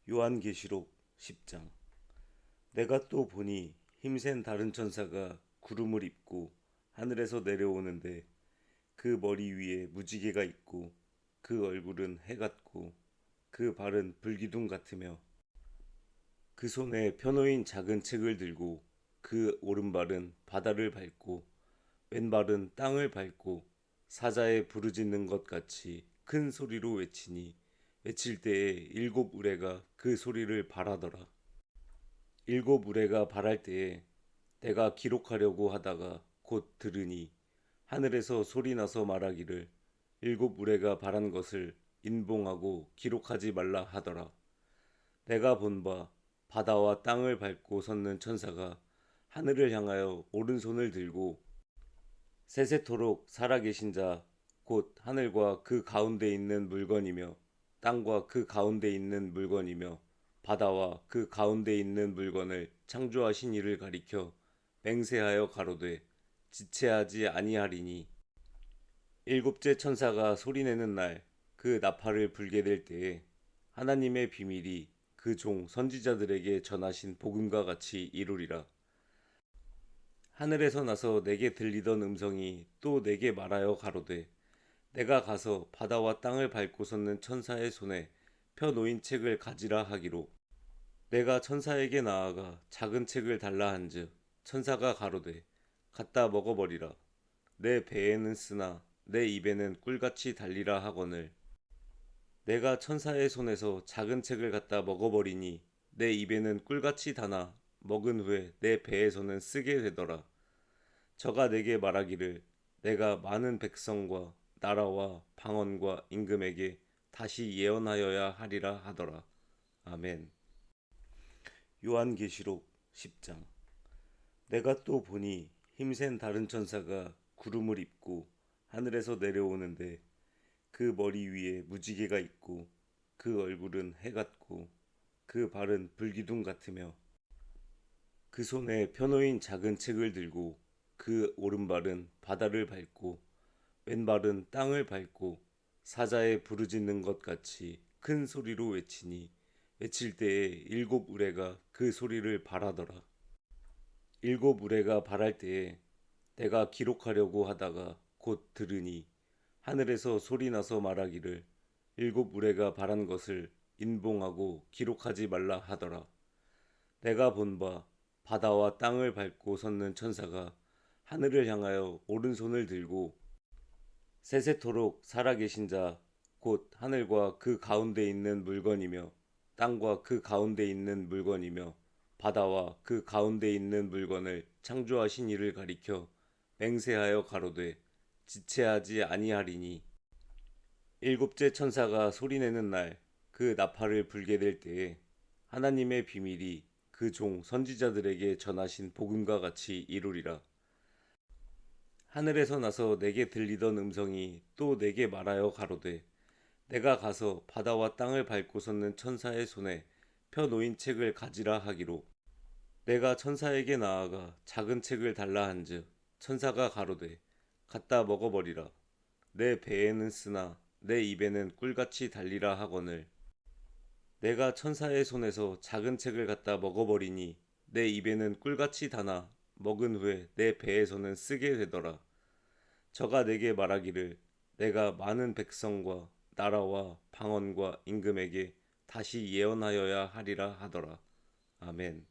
요한계시록 10장. 내가 또 보니 힘센 다른 천사가 구름을 입고 하늘에서 내려오는데 그 머리 위에 무지개가 있고 그 얼굴은 해 같고 그 발은 불기둥 같으며 그 손에 펴놓인 작은 책을 들고 그 오른발은 바다를 밟고 왼발은 땅을 밟고 사자에 부르짖는 것 같이 큰 소리로 외치니 외칠 때에 일곱 우레가 그 소리를 발하더라. 일곱 우레가 발할 때에 내가 기록하려고 하다가 곧 들으니 하늘에서 소리 나서 말하기를 일곱 우레가 발한 것을 인봉하고 기록하지 말라 하더라. 내가 본 바 바다와 땅을 밟고 섰는 천사가 하늘을 향하여 오른손을 들고 세세토록 살아계신 자 곧 하늘과 그 가운데 있는 물건이며 땅과 그 가운데 있는 물건이며 바다와 그 가운데 있는 물건을 창조하신 이를 가리켜 맹세하여 가로되 지체하지 아니하리니 일곱째 천사가 소리내는 날 그 나팔을 불게 될 때에 하나님의 비밀이 그 종 선지자들에게 전하신 복음과 같이 이루리라. 하늘에서 나서 내게 들리던 음성이 또 내게 말하여 가로되 내가 가서 바다와 땅을 밟고 섰는 천사의 손에 펴 놓인 책을 가지라 하기로 내가 천사에게 나아가 작은 책을 달라 한즉 천사가 가로되 갖다 먹어버리라. 내 배에는 쓰나 내 입에는 꿀같이 달리라 하거늘 내가 천사의 손에서 작은 책을 갖다 먹어버리니 내 입에는 꿀같이 다나 먹은 후에 내 배에서는 쓰게 되더라. 저가 내게 말하기를 내가 많은 백성과 나라와 방언과 임금에게 다시 예언하여야 하리라 하더라. 아멘. 요한계시록 10장. 내가 또 보니 힘센 다른 천사가 구름을 입고 하늘에서 내려오는데 그 머리 위에 무지개가 있고 그 얼굴은 해 같고 그 발은 불기둥 같으며 그 손에 펴놓인 작은 책을 들고 그 오른발은 바다를 밟고 왼발은 땅을 밟고 사자에 부르짖는 것 같이 큰 소리로 외치니 외칠 때에 일곱 우레가 그 소리를 발하더라. 일곱 우레가 발할 때에 내가 기록하려고 하다가 곧 들으니 하늘에서 소리 나서 말하기를 일곱 우레가 발한 것을 인봉하고 기록하지 말라 하더라. 내가 본 바 바다와 땅을 밟고 섰는 천사가 하늘을 향하여 오른손을 들고 세세토록 살아계신 자 곧 하늘과 그 가운데 있는 물건이며 땅과 그 가운데 있는 물건이며 바다와 그 가운데 있는 물건을 창조하신 이를 가리켜 맹세하여 가로되 지체하지 아니하리니 일곱째 천사가 소리내는 날 그 나팔을 불게 될 때에 하나님의 비밀이 그 종 선지자들에게 전하신 복음과 같이 이루리라. 하늘에서 나서 내게 들리던 음성이 또 내게 말하여 가로되 내가 가서 바다와 땅을 밟고 섰는 천사의 손에 펴 놓인 책을 가지라 하기로 내가 천사에게 나아가 작은 책을 달라 한즉 천사가 가로되 갖다 먹어버리라. 내 배에는 쓰나 내 입에는 꿀같이 달리라 하거늘 내가 천사의 손에서 작은 책을 갖다 먹어버리니 내 입에는 꿀같이 다나 먹은 후에 내 배에서는 쓰게 되더라. 저가 내게 말하기를 내가 많은 백성과 나라와 방언과 임금에게 다시 예언하여야 하리라 하더라. 아멘.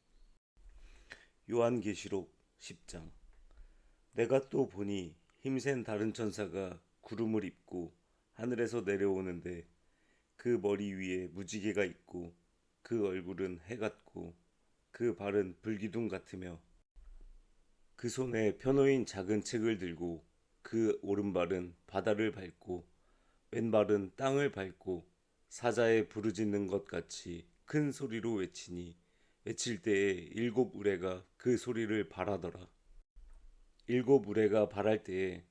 요한계시록 10장. 내가 또 보니 힘센 다른 천사가 구름을 입고 하늘에서 내려오는데 그 머리 위에 무지개가 있고 그 얼굴은 해 같고 그 발은 불기둥 같으며 그 손에 펴놓인 작은 책을 들고 그 오른발은 바다를 밟고 왼발은 땅을 밟고 사자에 부르짖는 것 같이 큰 소리로 외치니 외칠 때에 일곱 우레가 그 소리를 발하더라. 일곱 우레가 발할 때에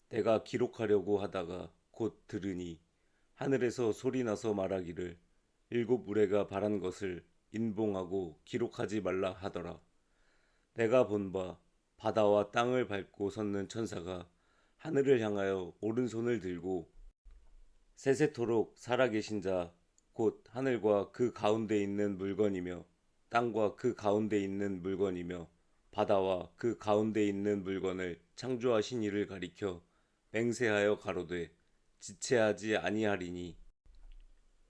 내가 기록하려고 하다가 곧 들으니 하늘에서 소리 나서 말하기를 일곱 우레가 발한 것을 인봉하고 기록하지 말라 하더라. 내가 본 바 바다와 땅을 밟고 섰는 천사가 하늘을 향하여 오른손을 들고 세세토록 살아계신 자 곧 하늘과 그 가운데 있는 물건이며 땅과 그 가운데 있는 물건이며 바다와 그 가운데 있는 물건을 창조하신 이를 가리켜 맹세하여 가로되 지체하지 아니하리니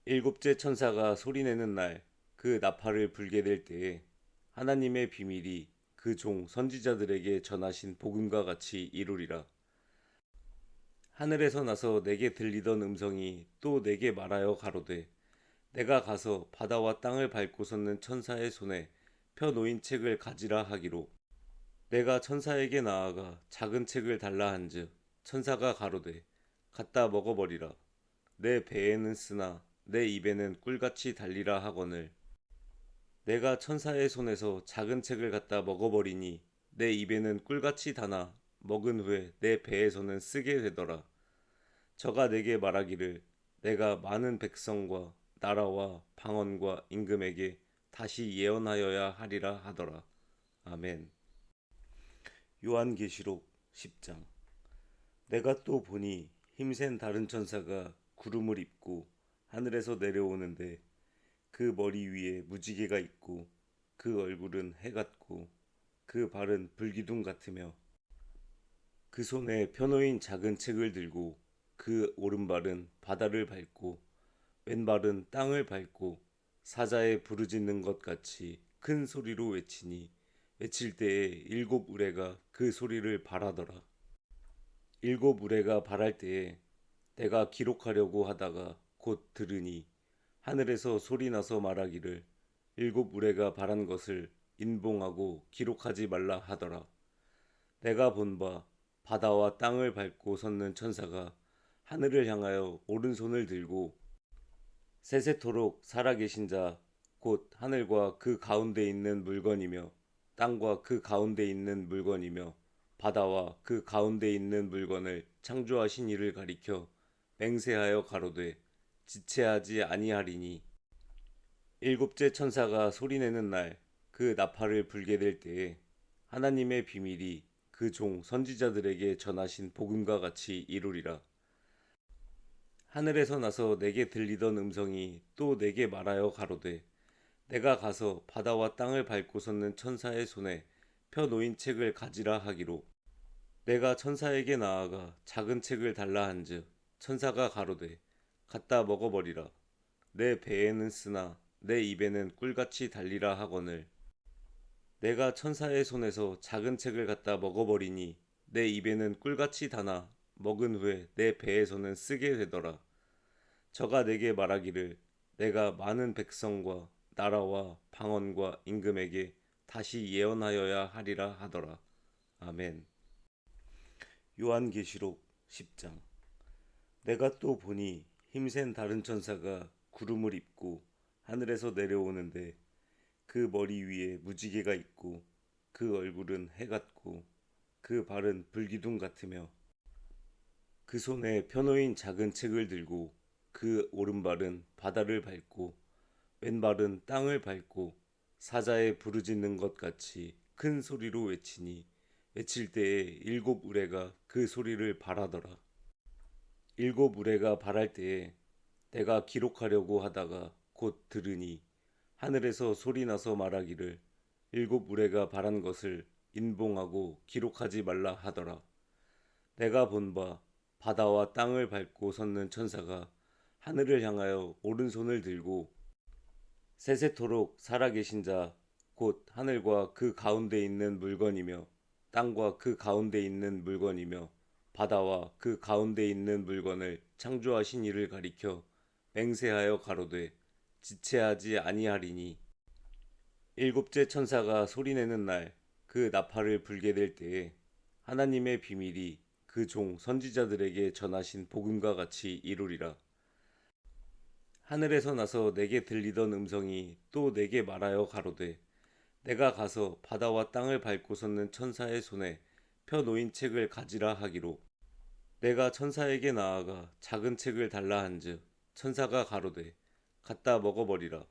일곱째 천사가 소리내는 날 그 나팔을 불게 될 때에 하나님의 비밀이 그 종 선지자들에게 전하신 복음과 같이 이루리라. 하늘에서 나서 내게 들리던 음성이 또 내게 말하여 가로되 내가 가서 바다와 땅을 밟고 섰는 천사의 손에 펴 놓인 책을 가지라 하기로 내가 천사에게 나아가 작은 책을 달라 한즉 천사가 가로되 갖다 먹어버리라. 내 배에는 쓰나 내 입에는 꿀같이 달리라 하거늘 내가 천사의 손에서 작은 책을 갖다 먹어버리니 내 입에는 꿀같이 다나 먹은 후에 내 배에서는 쓰게 되더라. 저가 내게 말하기를 내가 많은 백성과 나라와 방언과 임금에게 다시 예언하여야 하리라 하더라. 아멘. 요한계시록 10장. 내가 또 보니 힘센 다른 천사가 구름을 입고 하늘에서 내려오는데 그 머리 위에 무지개가 있고 그 얼굴은 해 같고 그 발은 불기둥 같으며 그 손에 펴놓인 작은 책을 들고 그 오른발은 바다를 밟고 왼발은 땅을 밟고 사자에 부르짖는 것 같이 큰 소리로 외치니 외칠 때에 일곱 우레가 그 소리를 발하더라. 일곱 우레가 발할 때에 내가 기록하려고 하다가 곧 들으니 하늘에서 소리나서 말하기를 일곱 우레가 발한 것을 인봉하고 기록하지 말라 하더라. 내가 본 바 바다와 땅을 밟고 섰는 천사가 하늘을 향하여 오른손을 들고 세세토록 살아계신 자 곧 하늘과 그 가운데 있는 물건이며 땅과 그 가운데 있는 물건이며 바다와 그 가운데 있는 물건을 창조하신 이를 가리켜 맹세하여 가로되 지체하지 아니하리니 일곱째 천사가 소리내는 날 그 나팔을 불게 될 때에 하나님의 비밀이 그 종 선지자들에게 전하신 복음과 같이 이루리라. 하늘에서 나서 내게 들리던 음성이 또 내게 말하여 가로되 내가 가서 바다와 땅을 밟고 섰는 천사의 손에 펴 놓인 책을 가지라 하기로 내가 천사에게 나아가 작은 책을 달라 한즉 천사가 가로되 갖다 먹어버리라. 내 배에는 쓰나 내 입에는 꿀같이 달리라 하거늘 내가 천사의 손에서 작은 책을 갖다 먹어버리니 내 입에는 꿀같이 다나 먹은 후에 내 배에서는 쓰게 되더라. 저가 내게 말하기를 내가 많은 백성과 나라와 방언과 임금에게 다시 예언하여야 하리라 하더라. 아멘. 요한계시록 10장. 내가 또 보니 힘센 다른 천사가 구름을 입고 하늘에서 내려오는데 그 머리 위에 무지개가 있고 그 얼굴은 해 같고 그 발은 불기둥 같으며 그 손에 펴놓인 작은 책을 들고 그 오른발은 바다를 밟고 왼발은 땅을 밟고 사자에 부르짖는 것 같이 큰 소리로 외치니 외칠 때에 일곱 우레가 그 소리를 발하더라. 일곱 우레가 발할 때에 내가 기록하려고 하다가 곧 들으니 하늘에서 소리나서 말하기를 일곱 우레가 발한 것을 인봉하고 기록하지 말라 하더라. 내가 본 바 바다와 땅을 밟고 섰는 천사가 하늘을 향하여 오른손을 들고 세세토록 살아계신 자 곧 하늘과 그 가운데 있는 물건이며 땅과 그 가운데 있는 물건이며 바다와 그 가운데 있는 물건을 창조하신 이를 가리켜 맹세하여 가로되 지체하지 아니하리니 일곱째 천사가 소리내는 날 그 나팔을 불게 될 때에 하나님의 비밀이 그 종 선지자들에게 전하신 복음과 같이 이루리라. 하늘에서 나서 내게 들리던 음성이 또 내게 말하여 가로되 내가 가서 바다와 땅을 밟고 섰는 천사의 손에 펴 놓인 책을 가지라 하기로 내가 천사에게 나아가 작은 책을 달라 한즉 천사가 가로되 갖다 먹어버리라.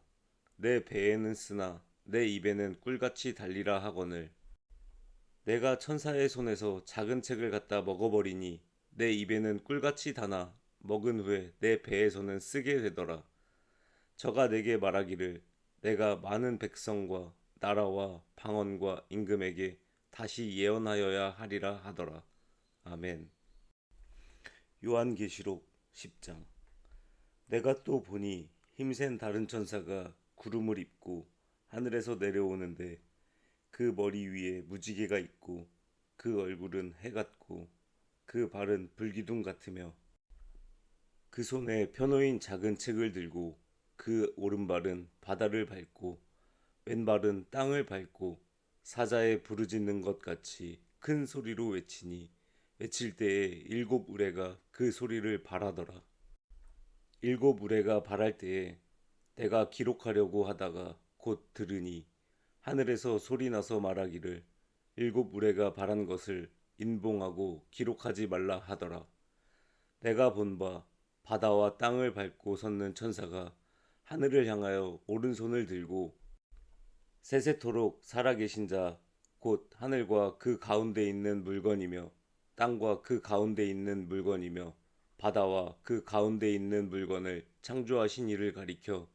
내 배에는 쓰나 내 입에는 꿀같이 달리라 하거늘 내가 천사의 손에서 작은 책을 갖다 먹어버리니 내 입에는 꿀같이 다나 먹은 후에 내 배에서는 쓰게 되더라. 저가 내게 말하기를 내가 많은 백성과 나라와 방언과 임금에게 다시 예언하여야 하리라 하더라. 아멘. 요한계시록 10장. 내가 또 보니 힘센 다른 천사가 구름을 입고 하늘에서 내려오는데 그 머리 위에 무지개가 있고 그 얼굴은 해 같고 그 발은 불기둥 같으며 그 손에 펴놓인 작은 책을 들고 그 오른발은 바다를 밟고 왼발은 땅을 밟고 사자에 부르짖는 것 같이 큰 소리로 외치니 외칠 때에 일곱 우레가 그 소리를 발하더라. 일곱 우레가 발할 때에 내가 기록하려고 하다가 곧 들으니 하늘에서 소리 나서 말하기를 일곱 우레가 발한 것을 인봉하고 기록하지 말라 하더라. 내가 본 바 바다와 땅을 밟고 섰는 천사가 하늘을 향하여 오른손을 들고 세세토록 살아계신 자 곧 하늘과 그 가운데 있는 물건이며 땅과 그 가운데 있는 물건이며 바다와 그 가운데 있는 물건을 창조하신 이를 가리켜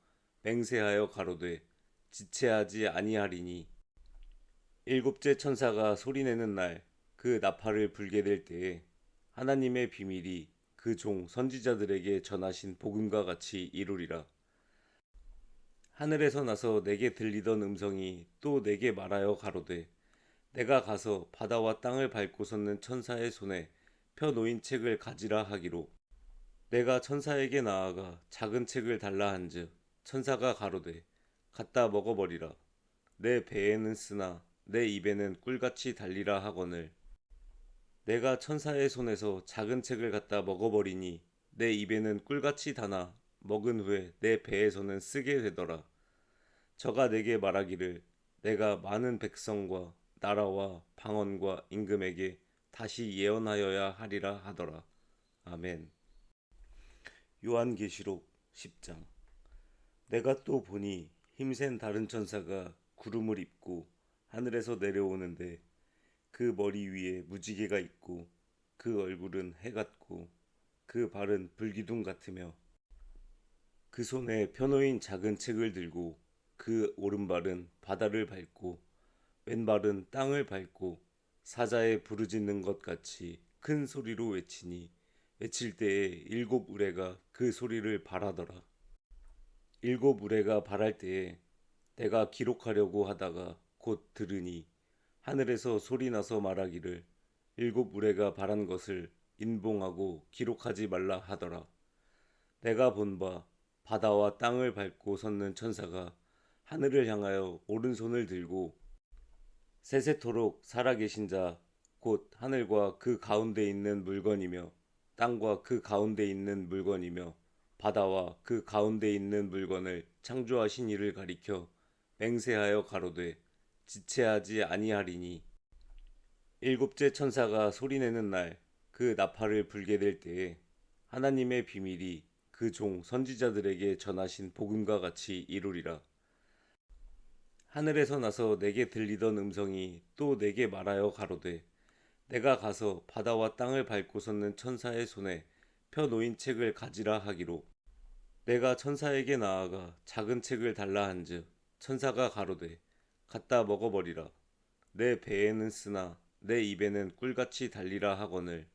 맹세하여 가로되 지체하지 아니하리니 일곱째 천사가 소리내는 날 그 나팔을 불게 될 때에 하나님의 비밀이 그 종 선지자들에게 전하신 복음과 같이 이루리라. 하늘에서 나서 내게 들리던 음성이 또 내게 말하여 가로되 내가 가서 바다와 땅을 밟고 섰는 천사의 손에 펴 놓인 책을 가지라 하기로 내가 천사에게 나아가 작은 책을 달라 한즉 천사가 가로되 갖다 먹어버리라. 내 배에는 쓰나 내 입에는 꿀같이 달리라 하거늘 내가 천사의 손에서 작은 책을 갖다 먹어버리니 내 입에는 꿀같이 다나 먹은 후에 내 배에서는 쓰게 되더라. 저가 내게 말하기를 내가 많은 백성과 나라와 방언과 임금에게 다시 예언하여야 하리라 하더라. 아멘. 요한계시록 10장. 내가 또 보니 힘센 다른 천사가 구름을 입고 하늘에서 내려오는데 그 머리 위에 무지개가 있고 그 얼굴은 해 같고 그 발은 불기둥 같으며 그 손에 펴놓인 작은 책을 들고 그 오른발은 바다를 밟고 왼발은 땅을 밟고 사자에 부르짖는 것 같이 큰 소리로 외치니 외칠 때에 일곱 우레가 그 소리를 발하더라. 일곱 우레가 발할 때에 내가 기록하려고 하다가 곧 들으니 하늘에서 소리 나서 말하기를 일곱 우레가 발한 것을 인봉하고 기록하지 말라 하더라. 내가 본 바 바다와 땅을 밟고 섰는 천사가 하늘을 향하여 오른손을 들고 세세토록 살아계신 자 곧 하늘과 그 가운데 있는 물건이며 땅과 그 가운데 있는 물건이며 바다와 그 가운데 있는 물건을 창조하신 이를 가리켜 맹세하여 가로되 지체하지 아니하리니 일곱째 천사가 소리내는 날 그 나팔을 불게 될 때에 하나님의 비밀이 그 종 선지자들에게 전하신 복음과 같이 이루리라. 하늘에서 나서 내게 들리던 음성이 또 내게 말하여 가로되 내가 가서 바다와 땅을 밟고 섰는 천사의 손에 펴 놓인 책을 가지라 하기로 내가 천사에게 나아가 작은 책을 달라 한즉 천사가 가로되 갖다 먹어버리라. 내 배에는 쓰나 내 입에는 꿀같이 달리라 하거늘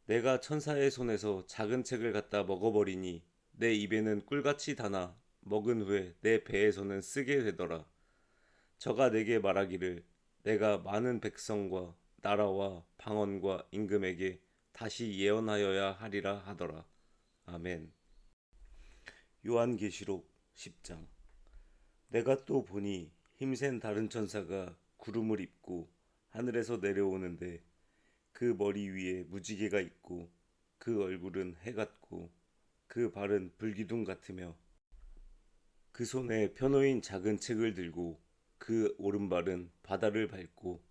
내가 천사의 손에서 작은 책을 갖다 먹어버리니 내 입에는 꿀같이 다나 먹은 후에 내 배에서는 쓰게 되더라. 저가 내게 말하기를 내가 많은 백성과 나라와 방언과 임금에게 다시 예언하여야 하리라 하더라. 아멘. 요한계시록 10장. 내가 또 보니 힘센 다른 천사가 구름을 입고 하늘에서 내려오는데 그 머리 위에 무지개가 있고 그 얼굴은 해 같고 그 발은 불기둥 같으며 그 손에 펴놓인 작은 책을 들고 그 오른발은 바다를 밟고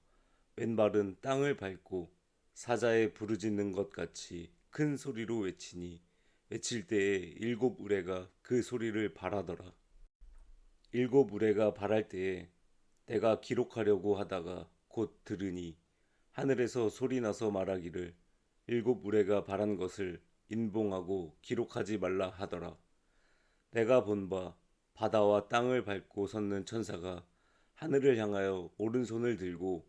왼발은 땅을 밟고 사자에 부르짖는 것 같이 큰 소리로 외치니 외칠 때에 일곱 우레가 그 소리를 발하더라. 일곱 우레가 발할 때에 내가 기록하려고 하다가 곧 들으니 하늘에서 소리 나서 말하기를 일곱 우레가 발한 것을 인봉하고 기록하지 말라 하더라. 내가 본 바 바다와 땅을 밟고 섰는 천사가 하늘을 향하여 오른손을 들고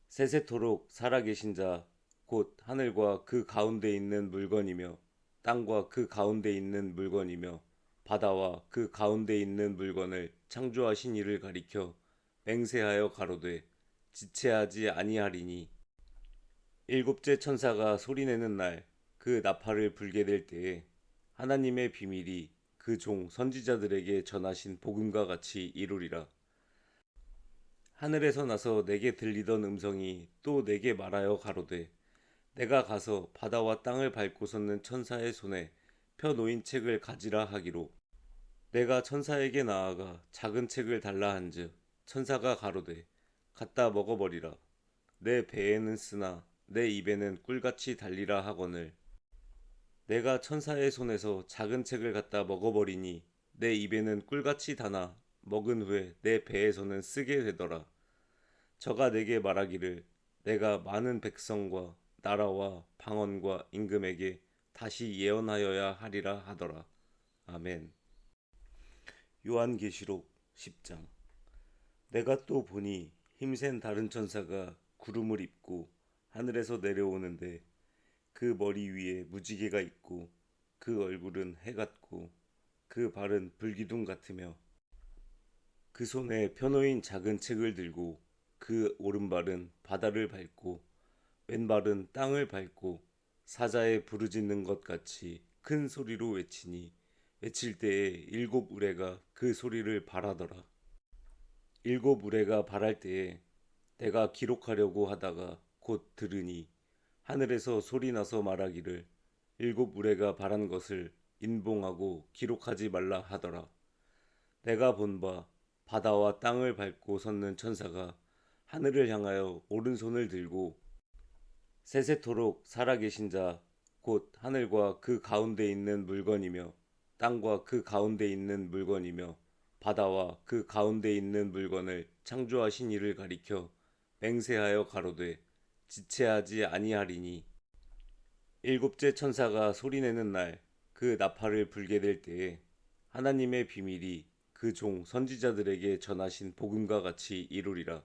세세토록 살아계신 자 곧 하늘과 그 가운데 있는 물건이며 땅과 그 가운데 있는 물건이며 바다와 그 가운데 있는 물건을 창조하신 이를 가리켜 맹세하여 가로되 지체하지 아니하리니 일곱째 천사가 소리내는 날 그 나팔을 불게 될 때에 하나님의 비밀이 그 종 선지자들에게 전하신 복음과 같이 이루리라. 하늘에서 나서 내게 들리던 음성이 또 내게 말하여 가로되 내가 가서 바다와 땅을 밟고 섰는 천사의 손에 펴 놓인 책을 가지라 하기로 내가 천사에게 나아가 작은 책을 달라 한즉 천사가 가로되 갖다 먹어버리라. 내 배에는 쓰나 내 입에는 꿀같이 달리라 하거늘 내가 천사의 손에서 작은 책을 갖다 먹어버리니 내 입에는 꿀같이 다나 먹은 후에 내 배에서는 쓰게 되더라. 저가 내게 말하기를 내가 많은 백성과 나라와 방언과 임금에게 다시 예언하여야 하리라 하더라. 아멘. 요한계시록 10장. 내가 또 보니 힘센 다른 천사가 구름을 입고 하늘에서 내려오는데 그 머리 위에 무지개가 있고 그 얼굴은 해 같고 그 발은 불기둥 같으며 그 손에 펴놓인 작은 책을 들고 그 오른발은 바다를 밟고 왼발은 땅을 밟고 사자에 부르짖는 것 같이 큰 소리로 외치니 외칠 때에 일곱 우레가 그 소리를 발하더라. 일곱 우레가 발할 때에 내가 기록하려고 하다가 곧 들으니 하늘에서 소리 나서 말하기를 일곱 우레가 발한 것을 인봉하고 기록하지 말라 하더라. 내가 본 바 바다와 땅을 밟고 섰는 천사가 하늘을 향하여 오른손을 들고 세세토록 살아계신 자 곧 하늘과 그 가운데 있는 물건이며 땅과 그 가운데 있는 물건이며 바다와 그 가운데 있는 물건을 창조하신 이를 가리켜 맹세하여 가로되 지체하지 아니하리니 일곱째 천사가 소리내는 날 그 나팔을 불게 될 때에 하나님의 비밀이 그 종 선지자들에게 전하신 복음과 같이 이루리라.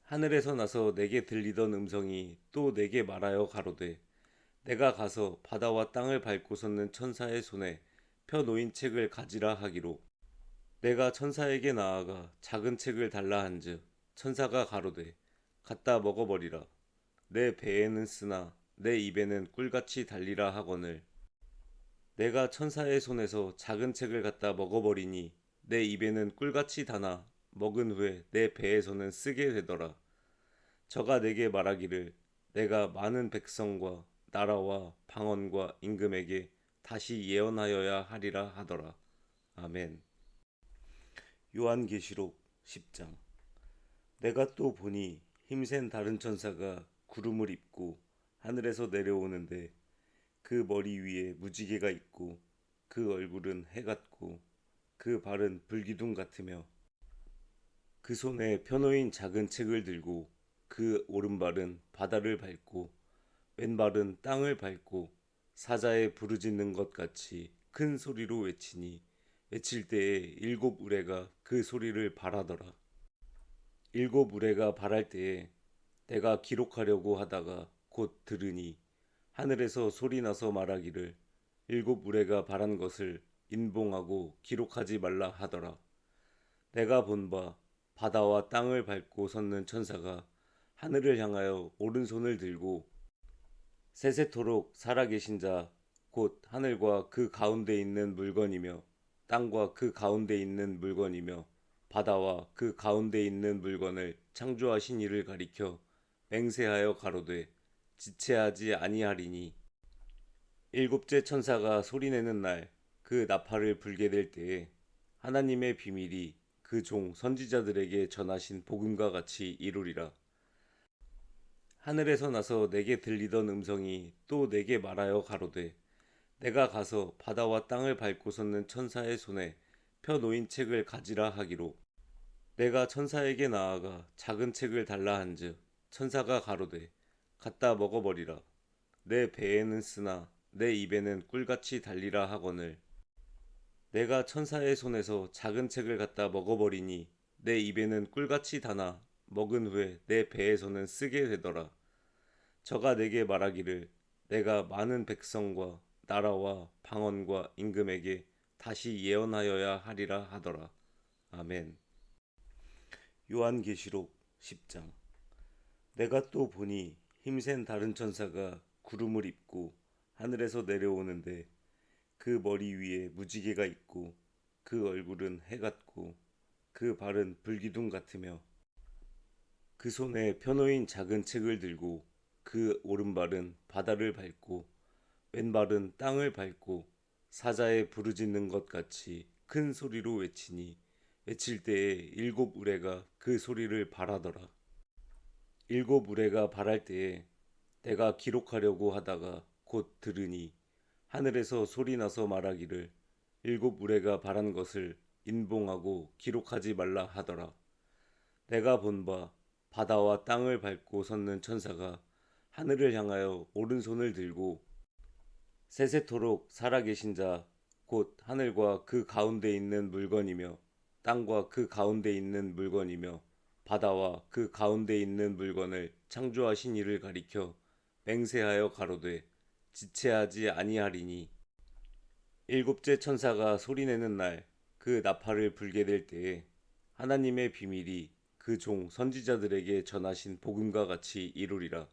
하늘에서 나서 내게 들리던 음성이 또 내게 말하여 가로되 내가 가서 바다와 땅을 밟고 섰는 천사의 손에 펴 놓인 책을 가지라 하기로 내가 천사에게 나아가 작은 책을 달라 한즉 천사가 가로되 갖다 먹어버리라. 내 배에는 쓰나 내 입에는 꿀같이 달리라 하거늘 내가 천사의 손에서 작은 책을 갖다 먹어버리니 내 입에는 꿀같이 다나 먹은 후에 내 배에서는 쓰게 되더라. 저가 내게 말하기를 내가 많은 백성과 나라와 방언과 임금에게 다시 예언하여야 하리라 하더라. 아멘. 요한계시록 10장. 내가 또 보니 힘센 다른 천사가 구름을 입고 하늘에서 내려오는데 그 머리 위에 무지개가 있고 그 얼굴은 해 같고 그 발은 불기둥 같으며 그 손에 펴놓인 작은 책을 들고 그 오른발은 바다를 밟고 왼발은 땅을 밟고 사자에 부르짖는 것 같이 큰 소리로 외치니 외칠 때에 일곱 우레가 그 소리를 발하더라. 일곱 우레가 발할 때에 내가 기록하려고 하다가 곧 들으니 하늘에서 소리 나서 말하기를 일곱 우레가 발한 것을 인봉하고 기록하지 말라 하더라. 내가 본 바 바다와 땅을 밟고 섰는 천사가 하늘을 향하여 오른손을 들고 세세토록 살아계신 자 곧 하늘과 그 가운데 있는 물건이며 땅과 그 가운데 있는 물건이며 바다와 그 가운데 있는 물건을 창조하신 이를 가리켜 맹세하여 가로되 지체하지 아니하리니 일곱째 천사가 소리내는 날 그 나팔을 불게 될 때에 하나님의 비밀이 그 종 선지자들에게 전하신 복음과 같이 이루리라. 하늘에서 나서 내게 들리던 음성이 또 내게 말하여 가로되 내가 가서 바다와 땅을 밟고 섰는 천사의 손에 펴 놓인 책을 가지라 하기로 내가 천사에게 나아가 작은 책을 달라 한즉 천사가 가로되 갖다 먹어버리라. 내 배에는 쓰나 내 입에는 꿀같이 달리라 하거늘 내가 천사의 손에서 작은 책을 갖다 먹어버리니 내 입에는 꿀같이 다나 먹은 후에 내 배에서는 쓰게 되더라. 저가 내게 말하기를 내가 많은 백성과 나라와 방언과 임금에게 다시 예언하여야 하리라 하더라. 아멘. 요한계시록 10장. 내가 또 보니 힘센 다른 천사가 구름을 입고 하늘에서 내려오는데 그 머리 위에 무지개가 있고 그 얼굴은 해 같고 그 발은 불기둥 같으며 그 손에 펴놓인 작은 책을 들고 그 오른발은 바다를 밟고 왼발은 땅을 밟고 사자에 부르짖는 것 같이 큰 소리로 외치니 외칠 때에 일곱 우레가 그 소리를 발하더라. 일곱 우레가 발할 때에 내가 기록하려고 하다가 곧 들으니 하늘에서 소리 나서 말하기를 일곱 우레가 발한 것을 인봉하고 기록하지 말라 하더라. 내가 본 바 바다와 땅을 밟고 섰는 천사가 하늘을 향하여 오른손을 들고 세세토록 살아계신 자 곧 하늘과 그 가운데 있는 물건이며 땅과 그 가운데 있는 물건이며 바다와 그 가운데 있는 물건을 창조하신 이를 가리켜 맹세하여 가로되 지체하지 아니하리니 일곱째 천사가 소리내는 날 그 나팔을 불게 될 때에 하나님의 비밀이 그 종 선지자들에게 전하신 복음과 같이 이루리라.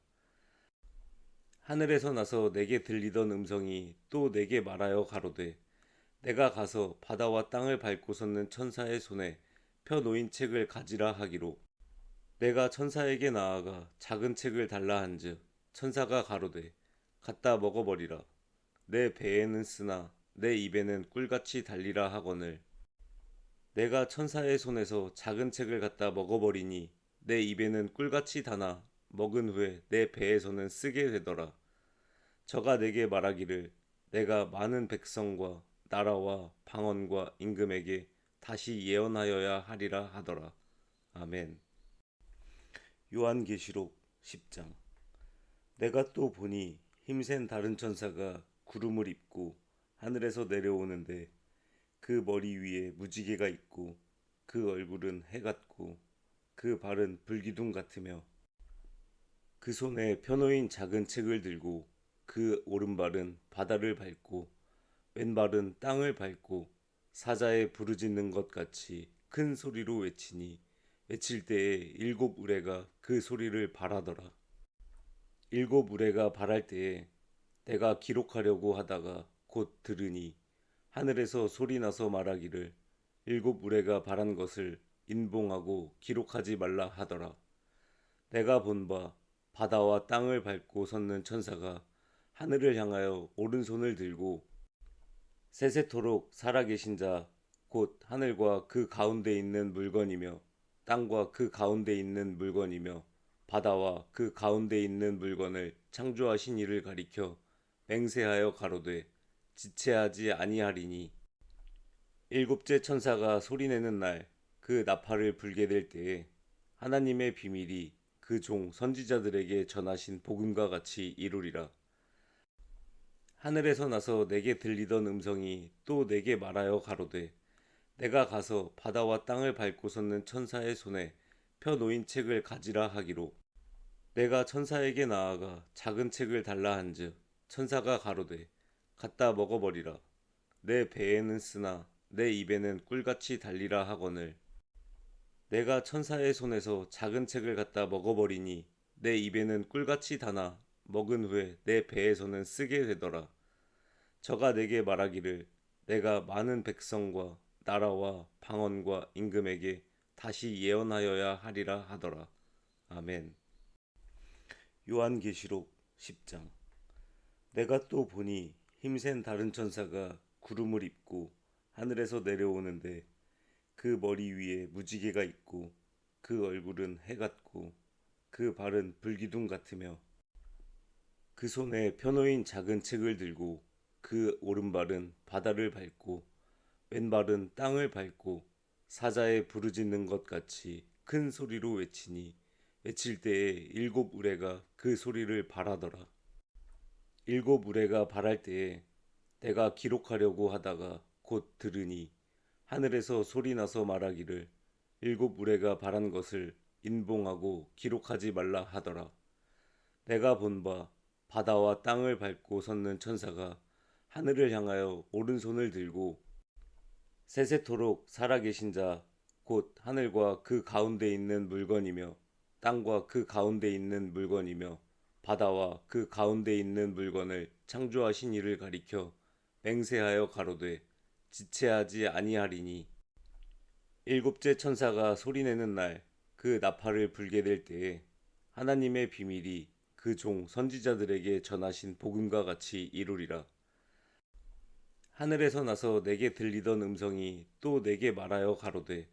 하늘에서 나서 내게 들리던 음성이 또 내게 말하여 가로되 내가 가서 바다와 땅을 밟고 섰는 천사의 손에 펴 놓인 책을 가지라 하기로 내가 천사에게 나아가 작은 책을 달라 한즉 천사가 가로되 갖다 먹어버리라. 내 배에는 쓰나 내 입에는 꿀같이 달리라 하거늘 내가 천사의 손에서 작은 책을 갖다 먹어버리니 내 입에는 꿀같이 다나 먹은 후에 내 배에서는 쓰게 되더라. 저가 내게 말하기를 내가 많은 백성과 나라와 방언과 임금에게 다시 예언하여야 하리라 하더라. 아멘. 요한계시록 10장. 내가 또 보니 힘센 다른 천사가 구름을 입고 하늘에서 내려오는데 그 머리 위에 무지개가 있고 그 얼굴은 해 같고 그 발은 불기둥 같으며 그 손에 펴놓인 작은 책을 들고 그 오른발은 바다를 밟고 왼발은 땅을 밟고 사자에 부르짖는 것 같이 큰 소리로 외치니 외칠 때에 일곱 우레가 그 소리를 발하더라. 일곱 우레가 발할 때에 내가 기록하려고 하다가 곧 들으니 하늘에서 소리 나서 말하기를 일곱 우레가 발한 것을 인봉하고 기록하지 말라 하더라. 내가 본 바 바다와 땅을 밟고 섰는 천사가 하늘을 향하여 오른손을 들고 세세토록 살아계신 자 곧 하늘과 그 가운데 있는 물건이며 땅과 그 가운데 있는 물건이며 바다와 그 가운데 있는 물건을 창조하신 이를 가리켜 맹세하여 가로되 지체하지 아니하리니 일곱째 천사가 소리내는 날 그 나팔을 불게 될 때에 하나님의 비밀이 그 종 선지자들에게 전하신 복음과 같이 이루리라. 하늘에서 나서 내게 들리던 음성이 또 내게 말하여 가로되 내가 가서 바다와 땅을 밟고 섰는 천사의 손에 펴 놓인 책을 가지라 하기로 내가 천사에게 나아가 작은 책을 달라 한즉 천사가 가로되 갖다 먹어버리라. 내 배에는 쓰나 내 입에는 꿀같이 달리라 하거늘 내가 천사의 손에서 작은 책을 갖다 먹어버리니 내 입에는 꿀같이 다나 먹은 후에 내 배에서는 쓰게 되더라. 저가 내게 말하기를 내가 많은 백성과 나라와 방언과 임금에게 다시 예언하여야 하리라 하더라. 아멘. 요한계시록 10장. 내가 또 보니 힘센 다른 천사가 구름을 입고 하늘에서 내려오는데 그 머리 위에 무지개가 있고 그 얼굴은 해 같고 그 발은 불기둥 같으며 그 손에 펴놓인 작은 책을 들고 그 오른발은 바다를 밟고 왼발은 땅을 밟고 사자에 부르짖는 것 같이 큰 소리로 외치니 외칠 때에 일곱 우레가 그 소리를 발하더라. 일곱 우레가 발할 때에 내가 기록하려고 하다가 곧 들으니 하늘에서 소리나서 말하기를 일곱 우레가 바란 것을 인봉하고 기록하지 말라 하더라. 내가 본 바 바다와 땅을 밟고 섰는 천사가 하늘을 향하여 오른손을 들고 세세토록 살아계신 자 곧 하늘과 그 가운데 있는 물건이며 땅과 그 가운데 있는 물건이며 바다와 그 가운데 있는 물건을 창조하신 이를 가리켜 맹세하여 가로되 지체하지 아니하리니 일곱째 천사가 소리내는 날 그 나팔을 불게 될 때에 하나님의 비밀이 그 종 선지자들에게 전하신 복음과 같이 이루리라. 하늘에서 나서 내게 들리던 음성이 또 내게 말하여 가로되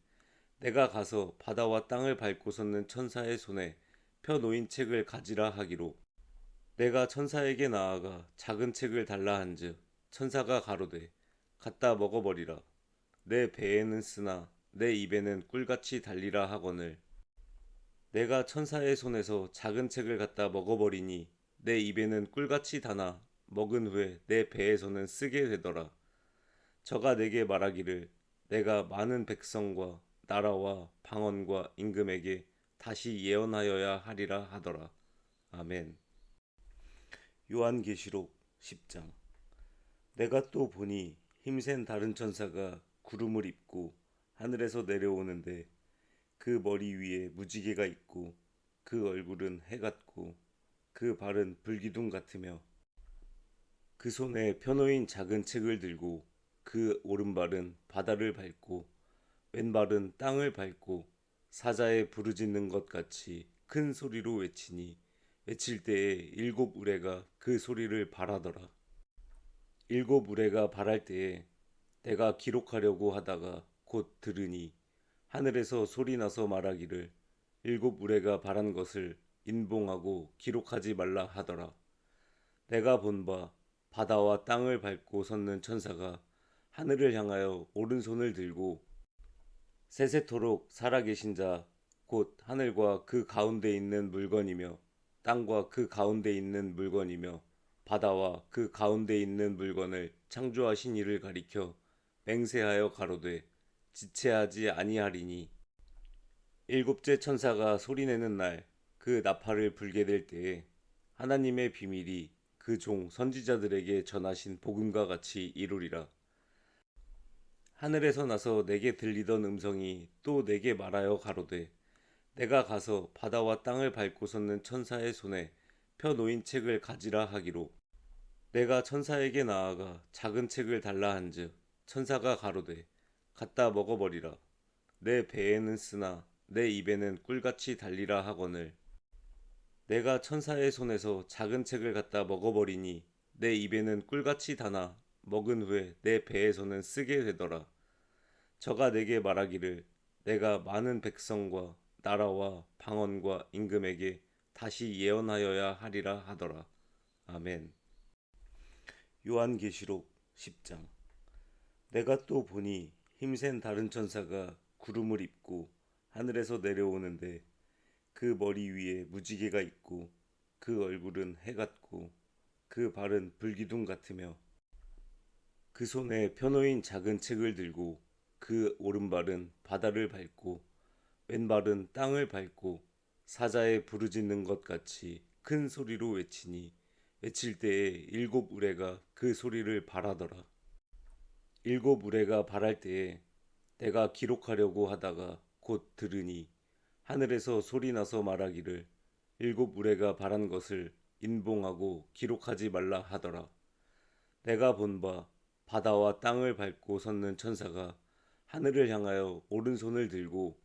내가 가서 바다와 땅을 밟고 섰는 천사의 손에 펴 놓인 책을 가지라 하기로 내가 천사에게 나아가 작은 책을 달라 한즉 천사가 가로되 갖다 먹어버리라. 내 배에는 쓰나 내 입에는 꿀같이 달리라 하거늘 내가 천사의 손에서 작은 책을 갖다 먹어버리니 내 입에는 꿀같이 다나 먹은 후에 내 배에서는 쓰게 되더라. 저가 내게 말하기를 내가 많은 백성과 나라와 방언과 임금에게 다시 예언하여야 하리라 하더라. 아멘. 요한계시록 10장. 내가 또 보니 힘센 다른 천사가 구름을 입고 하늘에서 내려오는데 그 머리 위에 무지개가 있고 그 얼굴은 해 같고 그 발은 불기둥 같으며 그 손에 펴놓인 작은 책을 들고 그 오른발은 바다를 밟고 왼발은 땅을 밟고 사자에 부르짖는 것 같이 큰 소리로 외치니 외칠 때에 일곱 우레가 그 소리를 발하더라. 일곱 우레가 발할 때에 내가 기록하려고 하다가 곧 들으니 하늘에서 소리나서 말하기를 일곱 우레가 발한 것을 인봉하고 기록하지 말라 하더라. 내가 본 바 바다와 땅을 밟고 섰는 천사가 하늘을 향하여 오른손을 들고 세세토록 살아계신 자 곧 하늘과 그 가운데 있는 물건이며 땅과 그 가운데 있는 물건이며 바다와 그 가운데 있는 물건을 창조하신 이를 가리켜 맹세하여 가로되 지체하지 아니하리니 일곱째 천사가 소리내는 날 그 나팔을 불게 될 때에 하나님의 비밀이 그 종 선지자들에게 전하신 복음과 같이 이루리라. 하늘에서 나서 내게 들리던 음성이 또 내게 말하여 가로되 내가 가서 바다와 땅을 밟고 섰는 천사의 손에 펴 놓인 책을 가지라 하기로 내가 천사에게 나아가 작은 책을 달라 한즉 천사가 가로되 갖다 먹어버리라. 내 배에는 쓰나 내 입에는 꿀같이 달리라 하거늘 내가 천사의 손에서 작은 책을 갖다 먹어버리니 내 입에는 꿀같이 다나 먹은 후에 내 배에서는 쓰게 되더라. 저가 내게 말하기를 내가 많은 백성과 나라와 방언과 임금에게 다시 예언하여야 하리라 하더라. 아멘. 요한계시록 10장. 내가 또 보니 힘센 다른 천사가 구름을 입고 하늘에서 내려오는데 그 머리 위에 무지개가 있고 그 얼굴은 해 같고 그 발은 불기둥 같으며 그 손에 펴놓인 작은 책을 들고 그 오른발은 바다를 밟고 왼발은 땅을 밟고 사자에 부르짖는 것 같이 큰 소리로 외치니 외칠 때에 일곱 우레가 그 소리를 발하더라. 일곱 우레가 발할 때에 내가 기록하려고 하다가 곧 들으니 하늘에서 소리나서 말하기를 일곱 우레가 발한 것을 인봉하고 기록하지 말라 하더라. 내가 본 바 바다와 땅을 밟고 섰는 천사가 하늘을 향하여 오른손을 들고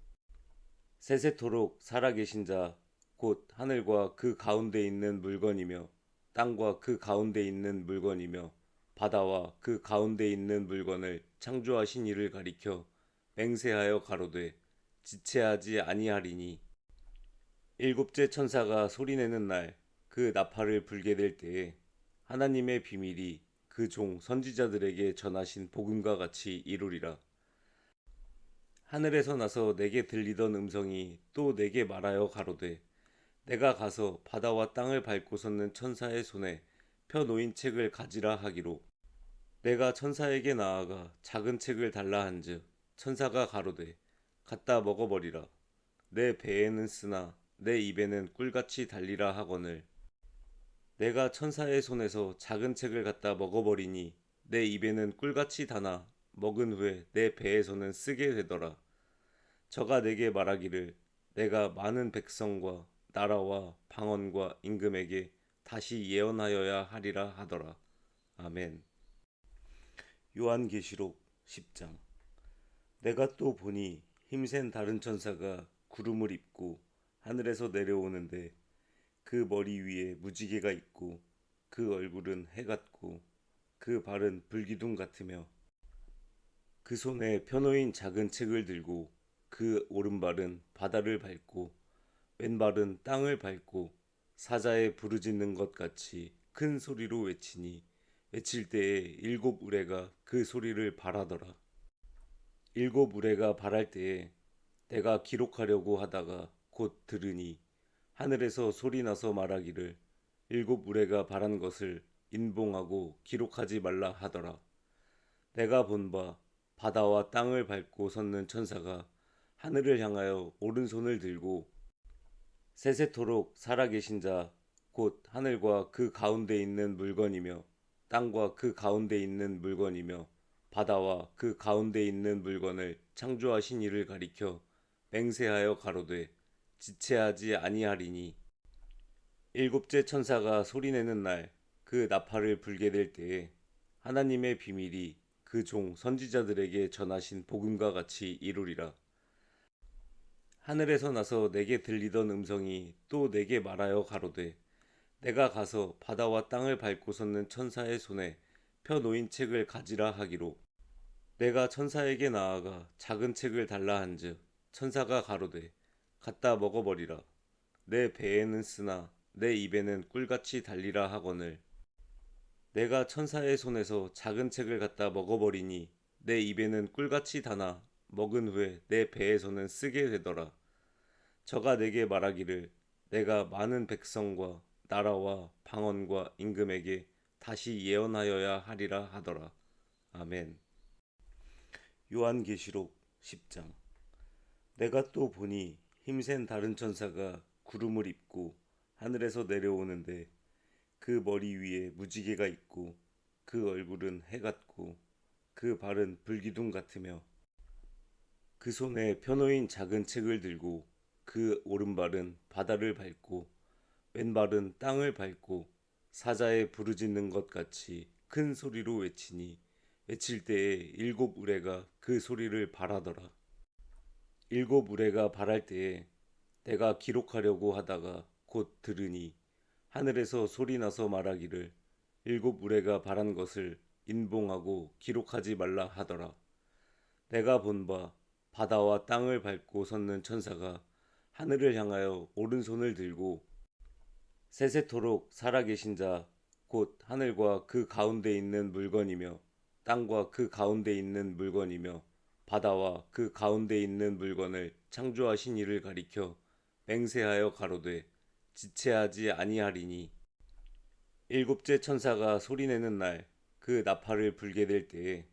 세세토록 살아계신 자 곧 하늘과 그 가운데 있는 물건이며 땅과 그 가운데 있는 물건이며 바다와 그 가운데 있는 물건을 창조하신 이를 가리켜 맹세하여 가로되 지체하지 아니하리니 일곱째 천사가 소리내는 날 그 나팔을 불게 될 때에 하나님의 비밀이 그 종 선지자들에게 전하신 복음과 같이 이루리라. 하늘에서 나서 내게 들리던 음성이 또 내게 말하여 가로되 내가 가서 바다와 땅을 밟고 섰는 천사의 손에 펴 놓인 책을 가지라 하기로 내가 천사에게 나아가 작은 책을 달라 한즉 천사가 가로되 갖다 먹어버리라. 내 배에는 쓰나 내 입에는 꿀같이 달리라 하거늘. 내가 천사의 손에서 작은 책을 갖다 먹어버리니 내 입에는 꿀같이 다나 먹은 후에 내 배에서는 쓰게 되더라. 저가 내게 말하기를 내가 많은 백성과 나라와 방언과 임금에게 다시 예언하여야 하리라 하더라. 아멘. 요한계시록 10장. 내가 또 보니 힘센 다른 천사가 구름을 입고 하늘에서 내려오는데 그 머리 위에 무지개가 있고 그 얼굴은 해 같고 그 발은 불기둥 같으며 그 손에 펴놓인 작은 책을 들고 그 오른발은 바다를 밟고 왼발은 땅을 밟고 사자에 부르짖는 것 같이 큰 소리로 외치니 외칠 때에 일곱 우레가 그 소리를 발하더라. 일곱 우레가 발할 때에 내가 기록하려고 하다가 곧 들으니 하늘에서 소리 나서 말하기를 일곱 우레가 발한 것을 인봉하고 기록하지 말라 하더라. 내가 본 바 바다와 땅을 밟고 섰는 천사가 하늘을 향하여 오른손을 들고 세세토록 살아계신 자 곧 하늘과 그 가운데 있는 물건이며 땅과 그 가운데 있는 물건이며 바다와 그 가운데 있는 물건을 창조하신 이를 가리켜 맹세하여 가로되 지체하지 아니하리니 일곱째 천사가 소리내는 날 그 나팔을 불게 될 때에 하나님의 비밀이 그 종 선지자들에게 전하신 복음과 같이 이루리라. 하늘에서 나서 내게 들리던 음성이 또 내게 말하여 가로되 내가 가서 바다와 땅을 밟고 섰는 천사의 손에 펴 놓인 책을 가지라 하기로. 내가 천사에게 나아가 작은 책을 달라 한즉 천사가 가로되 갖다 먹어버리라. 내 배에는 쓰나 내 입에는 꿀같이 달리라 하거늘. 내가 천사의 손에서 작은 책을 갖다 먹어버리니 내 입에는 꿀같이 다나 먹은 후에 내 배에서는 쓰게 되더라. 저가 내게 말하기를 내가 많은 백성과 나라와 방언과 임금에게 다시 예언하여야 하리라 하더라. 아멘. 요한계시록 10장. 내가 또 보니 힘센 다른 천사가 구름을 입고 하늘에서 내려오는데 그 머리 위에 무지개가 있고 그 얼굴은 해 같고 그 발은 불기둥 같으며 그 손에 펴놓인 작은 책을 들고 그 오른발은 바다를 밟고 왼발은 땅을 밟고 사자에 부르짖는 것 같이 큰 소리로 외치니 외칠 때에 일곱 우레가 그 소리를 발하더라. 일곱 우레가 발할 때에 내가 기록하려고 하다가 곧 들으니 하늘에서 소리 나서 말하기를 일곱 우레가 발한 것을 인봉하고 기록하지 말라 하더라. 내가 본 바 바다와 땅을 밟고 섰는 천사가 하늘을 향하여 오른손을 들고 세세토록 살아계신 자 곧 하늘과 그 가운데 있는 물건이며 땅과 그 가운데 있는 물건이며 바다와 그 가운데 있는 물건을 창조하신 이를 가리켜 맹세하여 가로되 지체하지 아니하리니 일곱째 천사가 소리내는 날 그 나팔을 불게 될 때에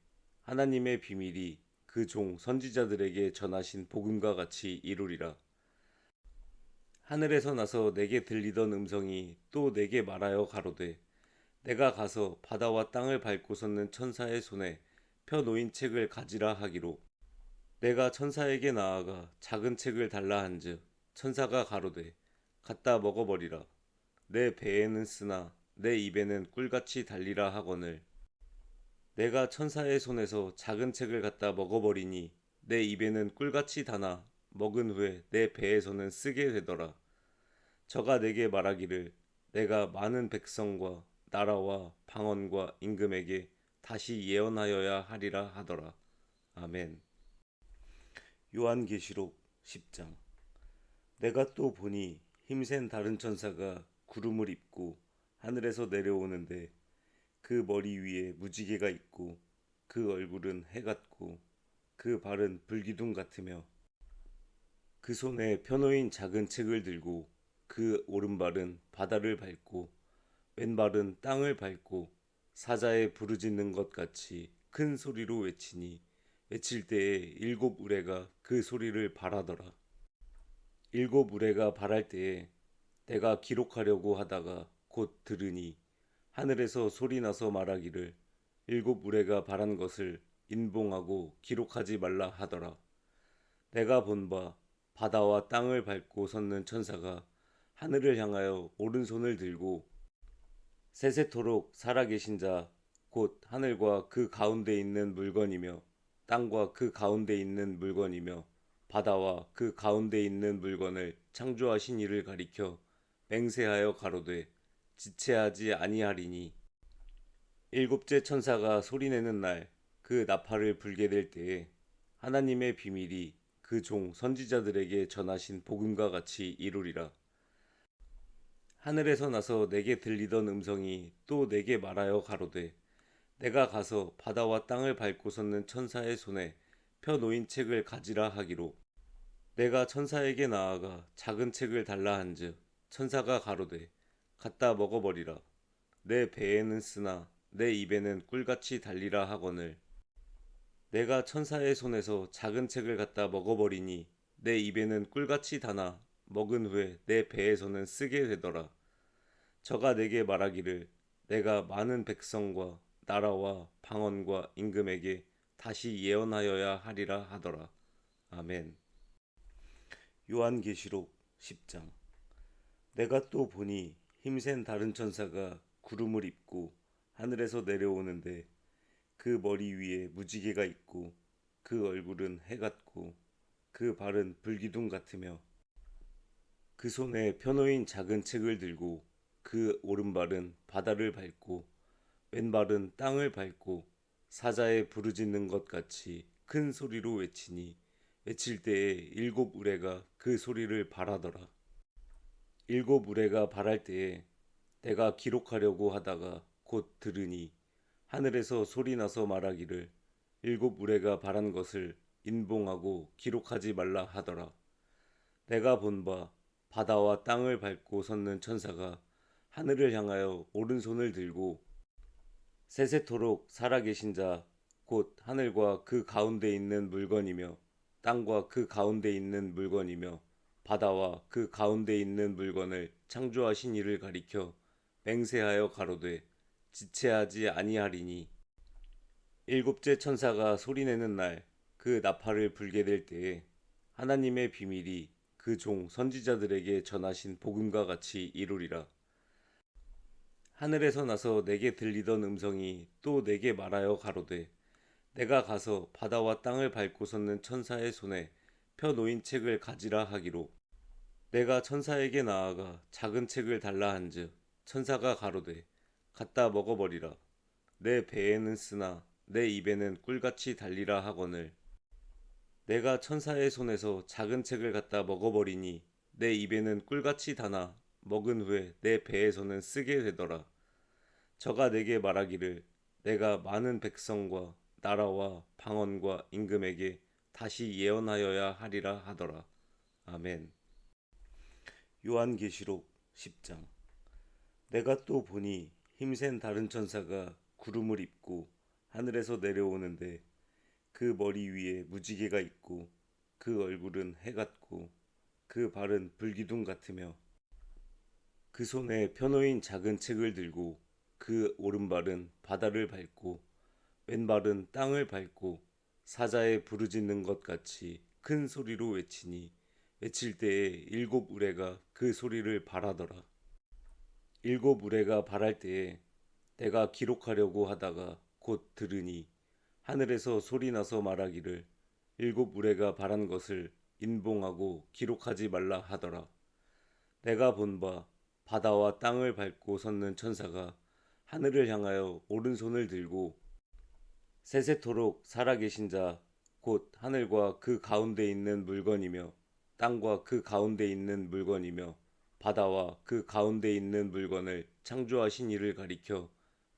하나님의 비밀이 그 종 선지자들에게 전하신 복음과 같이 이루리라. 하늘에서 나서 내게 들리던 음성이 또 내게 말하여 가로되 내가 가서 바다와 땅을 밟고 섰는 천사의 손에 펴 놓인 책을 가지라 하기로. 내가 천사에게 나아가 작은 책을 달라 한즉 천사가 가로되 갖다 먹어버리라. 내 배에는 쓰나 내 입에는 꿀같이 달리라 하거늘. 내가 천사의 손에서 작은 책을 갖다 먹어버리니 내 입에는 꿀같이 다나 먹은 후에 내 배에서는 쓰게 되더라. 저가 내게 말하기를 내가 많은 백성과 나라와 방언과 임금에게 다시 예언하여야 하리라 하더라. 아멘. 요한계시록 10장. 내가 또 보니 힘센 다른 천사가 구름을 입고 하늘에서 내려오는데 그 머리 위에 무지개가 있고 그 얼굴은 해 같고 그 발은 불기둥 같으며 그 손에 펴놓인 작은 책을 들고 그 오른발은 바다를 밟고 왼발은 땅을 밟고 사자의 부르짖는 것 같이 큰 소리로 외치니 외칠 때에 일곱 우레가 그 소리를 발하더라. 일곱 우레가 발할 때에 내가 기록하려고 하다가 곧 들으니 하늘에서 소리 나서 말하기를 일곱 우레가 발한 것을 인봉하고 기록하지 말라 하더라. 내가 본 바 바다와 땅을 밟고 섰는 천사가 하늘을 향하여 오른손을 들고 세세토록 살아계신 자 곧 하늘과 그 가운데 있는 물건이며 땅과 그 가운데 있는 물건이며 바다와 그 가운데 있는 물건을 창조하신 이를 가리켜 맹세하여 가로되 지체하지 아니하리니 일곱째 천사가 소리내는 날 그 나팔을 불게 될 때에 하나님의 비밀이 그 종 선지자들에게 전하신 복음과 같이 이루리라. 하늘에서 나서 내게 들리던 음성이 또 내게 말하여 가로되 내가 가서 바다와 땅을 밟고 섰는 천사의 손에 펴 놓인 책을 가지라 하기로 내가 천사에게 나아가 작은 책을 달라 한즉 천사가 가로되 갖다 먹어버리라. 내 배에는 쓰나 내 입에는 꿀같이 달리라 하거늘 내가 천사의 손에서 작은 책을 갖다 먹어버리니 내 입에는 꿀같이 다나 먹은 후에 내 배에서는 쓰게 되더라. 저가 내게 말하기를 내가 많은 백성과 나라와 방언과 임금에게 다시 예언하여야 하리라 하더라. 아멘. 요한계시록 10장. 내가 또 보니 힘센 다른 천사가 구름을 입고 하늘에서 내려오는데 그 머리 위에 무지개가 있고 그 얼굴은 해 같고 그 발은 불기둥 같으며 그 손에 펴놓인 작은 책을 들고 그 오른발은 바다를 밟고 왼발은 땅을 밟고 사자의 부르짖는 것 같이 큰 소리로 외치니 외칠 때에 일곱 우레가 그 소리를 발하더라. 일곱 우레가 발할 때에 내가 기록하려고 하다가 곧 들으니 하늘에서 소리 나서 말하기를 일곱 우레가 발한 것을 인봉하고 기록하지 말라 하더라. 내가 본 바 바다와 땅을 밟고 섰는 천사가 하늘을 향하여 오른손을 들고 세세토록 살아계신 자 곧 하늘과 그 가운데 있는 물건이며 땅과 그 가운데 있는 물건이며 바다와 그 가운데 있는 물건을 창조하신 이를 가리켜 맹세하여 가로되 지체하지 아니하리니 일곱째 천사가 소리내는 날 그 나팔을 불게 될 때에 하나님의 비밀이 그 종 선지자들에게 전하신 복음과 같이 이루리라. 하늘에서 나서 내게 들리던 음성이 또 내게 말하여 가로되 내가 가서 바다와 땅을 밟고 섰는 천사의 손에 펴 놓인 책을 가지라 하기로 내가 천사에게 나아가 작은 책을 달라 한즉 천사가 가로되 갖다 먹어버리라. 내 배에는 쓰나 내 입에는 꿀같이 달리라 하거늘 내가 천사의 손에서 작은 책을 갖다 먹어버리니 내 입에는 꿀같이 다나 먹은 후에 내 배에서는 쓰게 되더라. 저가 내게 말하기를 내가 많은 백성과 나라와 방언과 임금에게 다시 예언하여야 하리라 하더라. 아멘. 요한계시록 10장. 내가 또 보니 힘센 다른 천사가 구름을 입고 하늘에서 내려오는데 그 머리 위에 무지개가 있고 그 얼굴은 해 같고 그 발은 불기둥 같으며 그 손에 펴놓인 작은 책을 들고 그 오른발은 바다를 밟고 왼발은 땅을 밟고 사자의 부르짖는 것 같이 큰 소리로 외치니 외칠 때에 일곱 우레가 그 소리를 발하더라. 일곱 우레가 발할 때에 내가 기록하려고 하다가 곧 들으니 하늘에서 소리 나서 말하기를 일곱 우레가 발한 것을 인봉하고 기록하지 말라 하더라. 내가 본 바 바다와 땅을 밟고 섰는 천사가 하늘을 향하여 오른손을 들고 세세토록 살아계신 자 곧 하늘과 그 가운데 있는 물건이며 땅과 그 가운데 있는 물건이며 바다와 그 가운데 있는 물건을 창조하신 이를 가리켜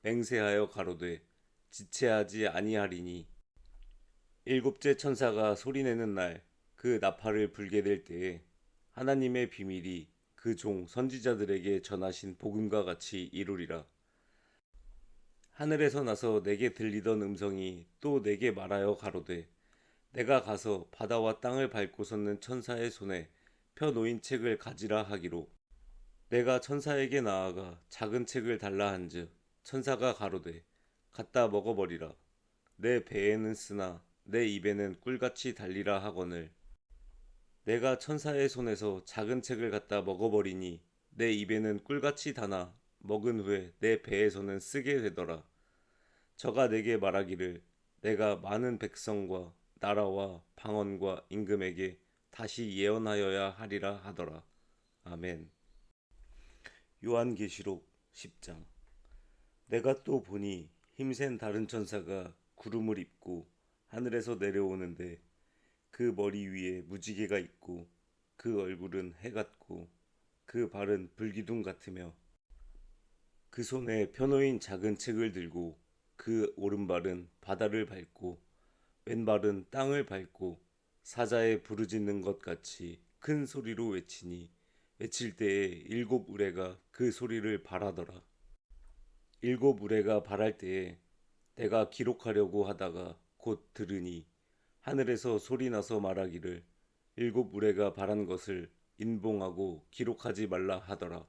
맹세하여 가로되 지체하지 아니하리니 일곱째 천사가 소리내는 날 그 나팔을 불게 될 때에 하나님의 비밀이 그 종 선지자들에게 전하신 복음과 같이 이루리라. 하늘에서 나서 내게 들리던 음성이 또 내게 말하여 가로되 내가 가서 바다와 땅을 밟고 섰는 천사의 손에 펴 놓인 책을 가지라 하기로 내가 천사에게 나아가 작은 책을 달라 한즉 천사가 가로되 갖다 먹어버리라 내 배에는 쓰나 내 입에는 꿀같이 달리라 하거늘 내가 천사의 손에서 작은 책을 갖다 먹어버리니 내 입에는 꿀같이 다나 먹은 후에 내 배에서는 쓰게 되더라. 저가 내게 말하기를 내가 많은 백성과 나라와 방언과 임금에게 다시 예언하여야 하리라 하더라. 아멘. 요한계시록 10장. 내가 또 보니 힘센 다른 천사가 구름을 입고 하늘에서 내려오는데 그 머리 위에 무지개가 있고 그 얼굴은 해 같고 그 발은 불기둥 같으며 그 손에 펴놓인 작은 책을 들고 그 오른발은 바다를 밟고 왼발은 땅을 밟고 사자에 부르짖는 것 같이 큰 소리로 외치니 외칠 때에 일곱 우레가 그 소리를 발하더라. 일곱 우레가 발할 때에 내가 기록하려고 하다가 곧 들으니 하늘에서 소리나서 말하기를 일곱 우레가 발한 것을 인봉하고 기록하지 말라 하더라.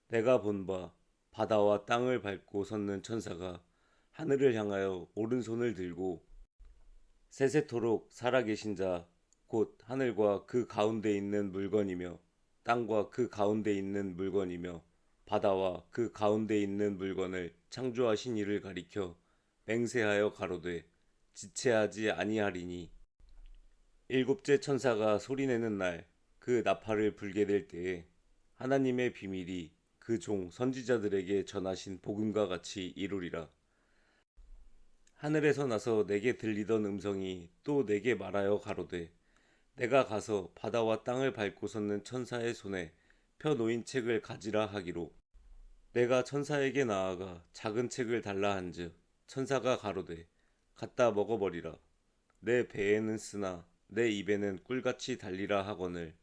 내가 본 바 바다와 땅을 밟고 섰는 천사가 하늘을 향하여 오른손을 들고 세세토록 살아계신 자 곧 하늘과 그 가운데 있는 물건이며 땅과 그 가운데 있는 물건이며 바다와 그 가운데 있는 물건을 창조하신 이를 가리켜 맹세하여 가로되 지체하지 아니하리니 일곱째 천사가 소리내는 날 그 나팔을 불게 될 때에 하나님의 비밀이 그 종 선지자들에게 전하신 복음과 같이 이루리라. 하늘에서 나서 내게 들리던 음성이 또 내게 말하여 가로되 내가 가서 바다와 땅을 밟고 섰는 천사의 손에 펴 놓인 책을 가지라 하기로 내가 천사에게 나아가 작은 책을 달라 한즉 천사가 가로되 갖다 먹어버리라 내 배에는 쓰나 내 입에는 꿀같이 달리라 하거늘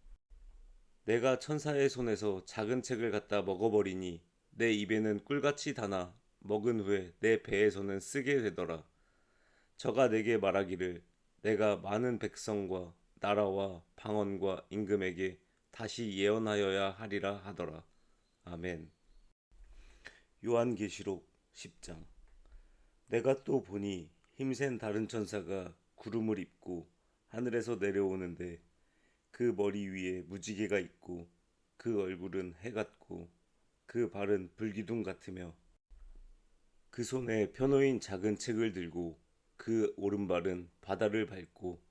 내가 천사의 손에서 작은 책을 갖다 먹어버리니 내 입에는 꿀같이 다나 먹은 후에 내 배에서는 쓰게 되더라. 저가 내게 말하기를 내가 많은 백성과 나라와 방언과 임금에게 다시 예언하여야 하리라 하더라. 아멘. 요한계시록 10장. 내가 또 보니 힘센 다른 천사가 구름을 입고 하늘에서 내려오는데 그 머리 위에 무지개가 있고 그 얼굴은 해 같고 그 발은 불기둥 같으며 그 손에 펴놓인 작은 책을 들고 그 오른발은 바다를 밟고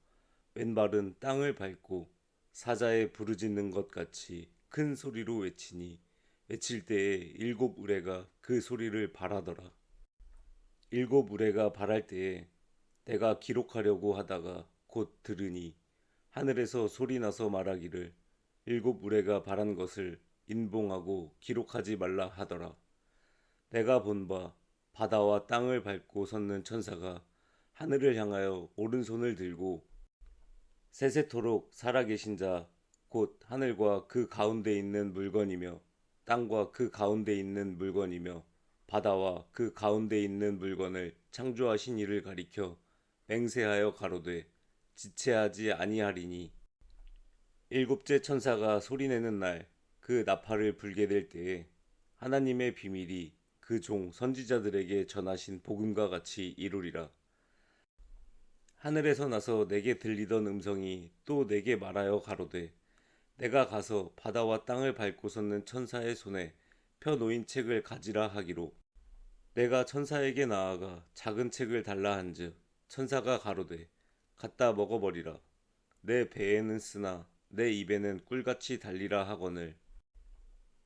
왼발은 땅을 밟고 사자에 부르짖는 것 같이 큰 소리로 외치니 외칠 때에 일곱 우레가 그 소리를 발하더라. 일곱 우레가 발할 때에 내가 기록하려고 하다가 곧 들으니 하늘에서 소리나서 말하기를 일곱 우레가 발한 것을 인봉하고 기록하지 말라 하더라. 내가 본 바 바다와 땅을 밟고 섰는 천사가 하늘을 향하여 오른손을 들고 세세토록 살아계신 자 곧 하늘과 그 가운데 있는 물건이며 땅과 그 가운데 있는 물건이며 바다와 그 가운데 있는 물건을 창조하신 이를 가리켜 맹세하여 가로되 지체하지 아니하리니 일곱째 천사가 소리내는 날 그 나팔을 불게 될 때에 하나님의 비밀이 그 종 선지자들에게 전하신 복음과 같이 이루리라. 하늘에서 나서 내게 들리던 음성이 또 내게 말하여 가로되 내가 가서 바다와 땅을 밟고 섰는 천사의 손에 펴 놓인 책을 가지라 하기로 내가 천사에게 나아가 작은 책을 달라 한즉 천사가 가로되 갖다 먹어버리라 내 배에는 쓰나 내 입에는 꿀같이 달리라 하거늘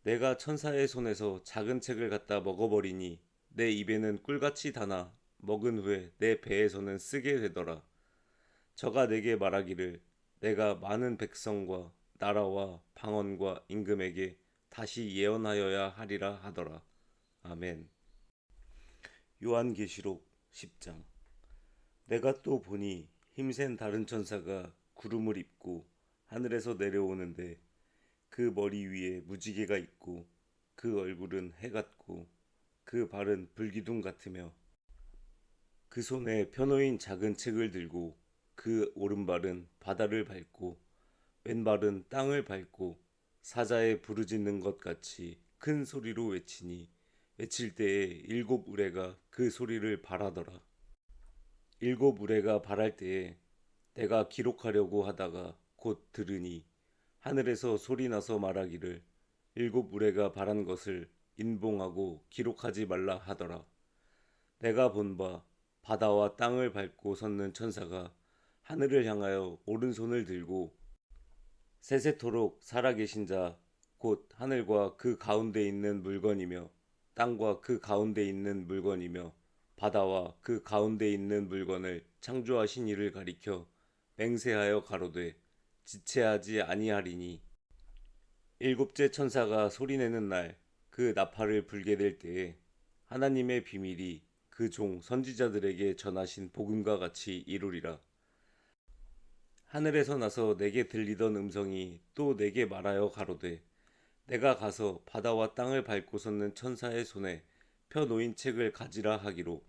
내가 천사의 손에서 작은 책을 갖다 먹어버리니 내 입에는 꿀같이 다나 먹은 후에 내 배에서는 쓰게 되더라. 저가 내게 말하기를 내가 많은 백성과 나라와 방언과 임금에게 다시 예언하여야 하리라 하더라. 아멘. 요한계시록 10장. 내가 또 보니 힘센 다른 천사가 구름을 입고 하늘에서 내려오는데 그 머리 위에 무지개가 있고 그 얼굴은 해 같고 그 발은 불기둥 같으며 그 손에 펴놓인 작은 책을 들고 그 오른발은 바다를 밟고 왼발은 땅을 밟고 사자에 부르짖는 것 같이 큰 소리로 외치니 외칠 때에 일곱 우레가 그 소리를 발하더라. 일곱 우레가 발할 때에 내가 기록하려고 하다가 곧 들으니 하늘에서 소리 나서 말하기를 일곱 우레가 발한 것을 인봉하고 기록하지 말라 하더라. 내가 본 바 바다와 땅을 밟고 섰는 천사가 하늘을 향하여 오른손을 들고 세세토록 살아계신 자 곧 하늘과 그 가운데 있는 물건이며 땅과 그 가운데 있는 물건이며 바다와 그 가운데 있는 물건을 창조하신 이를 가리켜 맹세하여 가로되 지체하지 아니하리니 일곱째 천사가 소리내는 날 그 나팔을 불게 될 때에 하나님의 비밀이 그 종 선지자들에게 전하신 복음과 같이 이루리라. 하늘에서 나서 내게 들리던 음성이 또 내게 말하여 가로되 내가 가서 바다와 땅을 밟고 섰는 천사의 손에 펴 놓인 책을 가지라 하기로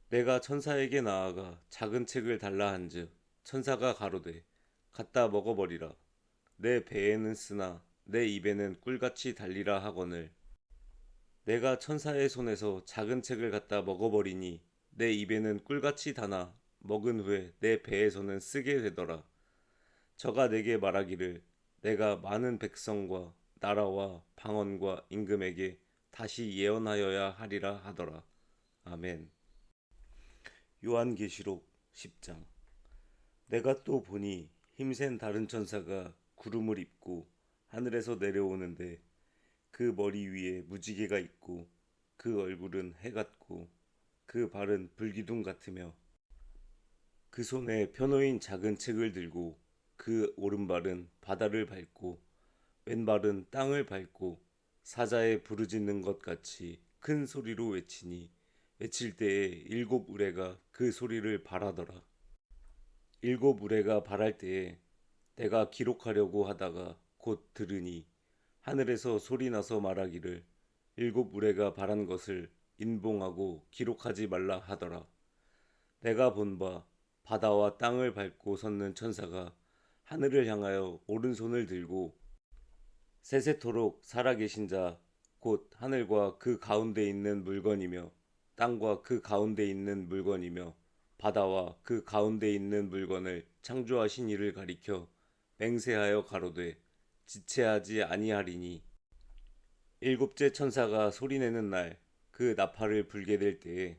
내가 천사에게 나아가 작은 책을 달라 한즉 천사가 가로되 갖다 먹어버리라. 내 배에는 쓰나 내 입에는 꿀같이 달리라 하거늘 내가 천사의 손에서 작은 책을 갖다 먹어버리니 내 입에는 꿀같이 다나 먹은 후에 내 배에서는 쓰게 되더라. 저가 내게 말하기를 내가 많은 백성과 나라와 방언과 임금에게 다시 예언하여야 하리라 하더라. 아멘. 요한계시록 10장. 내가 또 보니 힘센 다른 천사가 구름을 입고 하늘에서 내려오는데 그 머리 위에 무지개가 있고 그 얼굴은 해 같고 그 발은 불기둥 같으며 그 손에 펴놓인 작은 책을 들고 그 오른발은 바다를 밟고 왼발은 땅을 밟고 사자에 부르짖는 것 같이 큰 소리로 외치니 외칠 때에 일곱 우레가 그 소리를 발하더라. 일곱 우레가 발할 때에 내가 기록하려고 하다가 곧 들으니 하늘에서 소리 나서 말하기를 일곱 우레가 발한 것을 인봉하고 기록하지 말라 하더라. 내가 본 바 바다와 땅을 밟고 섰는 천사가 하늘을 향하여 오른손을 들고 세세토록 살아계신 자 곧 하늘과 그 가운데 있는 물건이며 땅과 그 가운데 있는 물건이며 바다와 그 가운데 있는 물건을 창조하신 이를 가리켜 맹세하여 가로되 지체하지 아니하리니 일곱째 천사가 소리내는 날 그 나팔을 불게 될 때에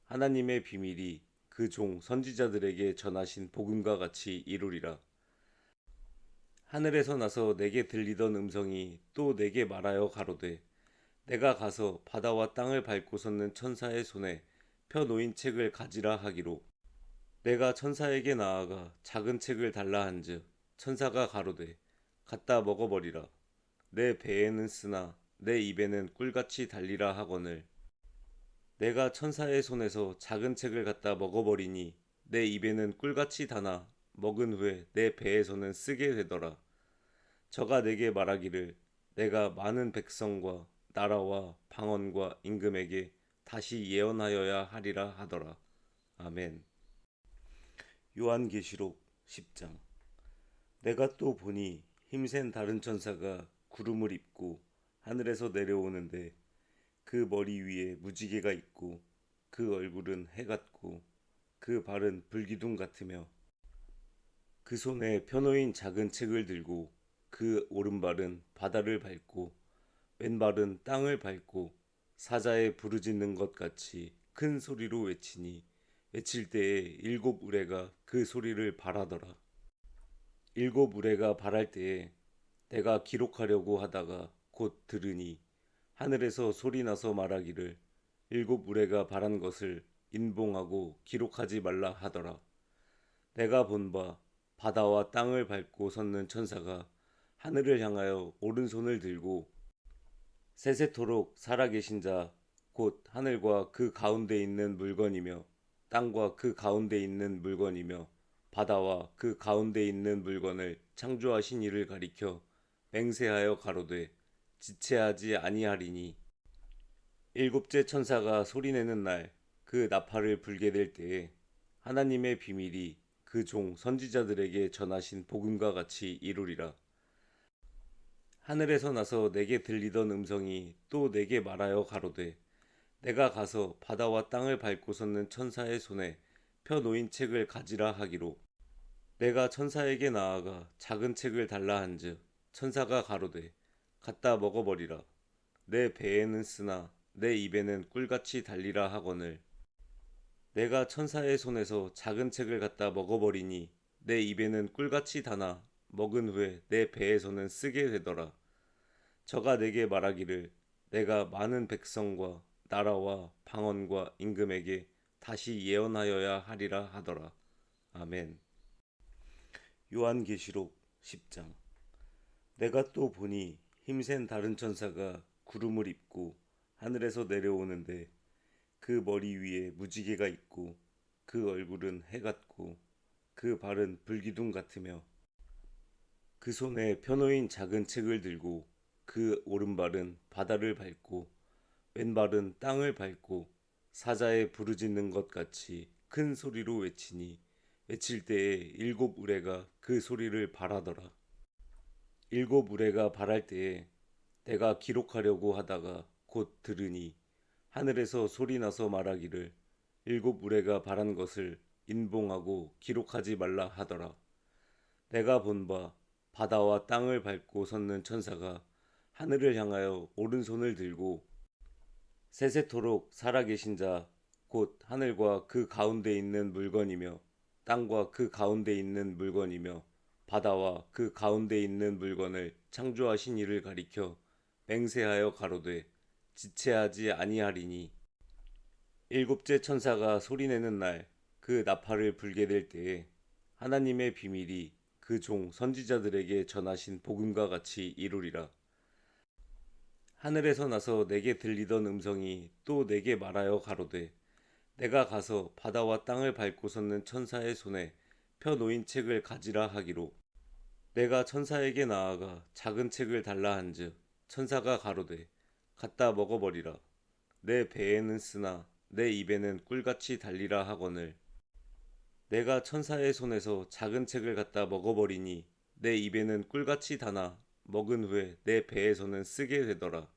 하나님의 비밀이 그 종 선지자들에게 전하신 복음과 같이 이루리라. 하늘에서 나서 내게 들리던 음성이 또 내게 말하여 가로되 내가 가서 바다와 땅을 밟고 섰는 천사의 손에 펴 놓인 책을 가지라 하기로 내가 천사에게 나아가 작은 책을 달라 한즉 천사가 가로되 갖다 먹어버리라. 내 배에는 쓰나 내 입에는 꿀같이 달리라 하거늘 내가 천사의 손에서 작은 책을 갖다 먹어버리니 내 입에는 꿀같이 다나 먹은 후에 내 배에서는 쓰게 되더라. 저가 내게 말하기를 내가 많은 백성과 나라와 방언과 임금에게 다시 예언하여야 하리라 하더라. 아멘. 요한계시록 10장. 내가 또 보니 힘센 다른 천사가 구름을 입고 하늘에서 내려오는데 그 머리 위에 무지개가 있고 그 얼굴은 해 같고 그 발은 불기둥 같으며 그 손에 펴놓인 작은 책을 들고 그 오른발은 바다를 밟고 왼발은 땅을 밟고 사자에 부르짖는 것 같이 큰 소리로 외치니 외칠 때에 일곱 우레가 그 소리를 발하더라. 일곱 우레가 발할 때에 내가 기록하려고 하다가 곧 들으니 하늘에서 소리 나서 말하기를 일곱 우레가 발한 것을 인봉하고 기록하지 말라 하더라. 내가 본 바 바다와 땅을 밟고 섰는 천사가 하늘을 향하여 오른손을 들고 세세토록 살아계신 자 곧 하늘과 그 가운데 있는 물건이며 땅과 그 가운데 있는 물건이며 바다와 그 가운데 있는 물건을 창조하신 이를 가리켜 맹세하여 가로되 지체하지 아니하리니 일곱째 천사가 소리내는 날 그 나팔을 불게 될 때에 하나님의 비밀이 그 종 선지자들에게 전하신 복음과 같이 이루리라. 하늘에서 나서 내게 들리던 음성이 또 내게 말하여 가로되 내가 가서 바다와 땅을 밟고 섰는 천사의 손에 펴 놓인 책을 가지라 하기로, 내가 천사에게 나아가 작은 책을 달라 한즉 천사가 가로되 갖다 먹어버리라. 내 배에는 쓰나 내 입에는 꿀같이 달리라 하거늘, 내가 천사의 손에서 작은 책을 갖다 먹어버리니 내 입에는 꿀같이 다나 먹은 후에 내 배에서는 쓰게 되더라. 저가 내게 말하기를 내가 많은 백성과 나라와 방언과 임금에게 다시 예언하여야 하리라 하더라. 아멘. 요한계시록 10장. 내가 또 보니 힘센 다른 천사가 구름을 입고 하늘에서 내려오는데 그 머리 위에 무지개가 있고 그 얼굴은 해 같고 그 발은 불기둥 같으며 그 손에 펴놓인 작은 책을 들고 그 오른발은 바다를 밟고 왼발은 땅을 밟고 사자에 부르짖는 것 같이 큰 소리로 외치니 외칠 때에 일곱 우레가 그 소리를 발하더라. 일곱 우레가 발할 때에 내가 기록하려고 하다가 곧 들으니 하늘에서 소리 나서 말하기를 일곱 우레가 발한 것을 인봉하고 기록하지 말라 하더라. 내가 본 바 바다와 땅을 밟고 섰는 천사가 하늘을 향하여 오른손을 들고 세세토록 살아계신 자 곧 하늘과 그 가운데 있는 물건이며 땅과 그 가운데 있는 물건이며 바다와 그 가운데 있는 물건을 창조하신 이를 가리켜 맹세하여 가로되 지체하지 아니하리니, 일곱째 천사가 소리내는 날 그 나팔을 불게 될 때에 하나님의 비밀이 그 종 선지자들에게 전하신 복음과 같이 이루리라. 하늘에서 나서 내게 들리던 음성이 또 내게 말하여 가로되 내가 가서 바다와 땅을 밟고 섰는 천사의 손에 펴 놓인 책을 가지라 하기로, 내가 천사에게 나아가 작은 책을 달라 한즉 천사가 가로되 갖다 먹어버리라. 내 배에는 쓰나 내 입에는 꿀같이 달리라 하거늘, 내가 천사의 손에서 작은 책을 갖다 먹어버리니 내 입에는 꿀같이 다나 먹은 후에 내 배에서는 쓰게 되더라.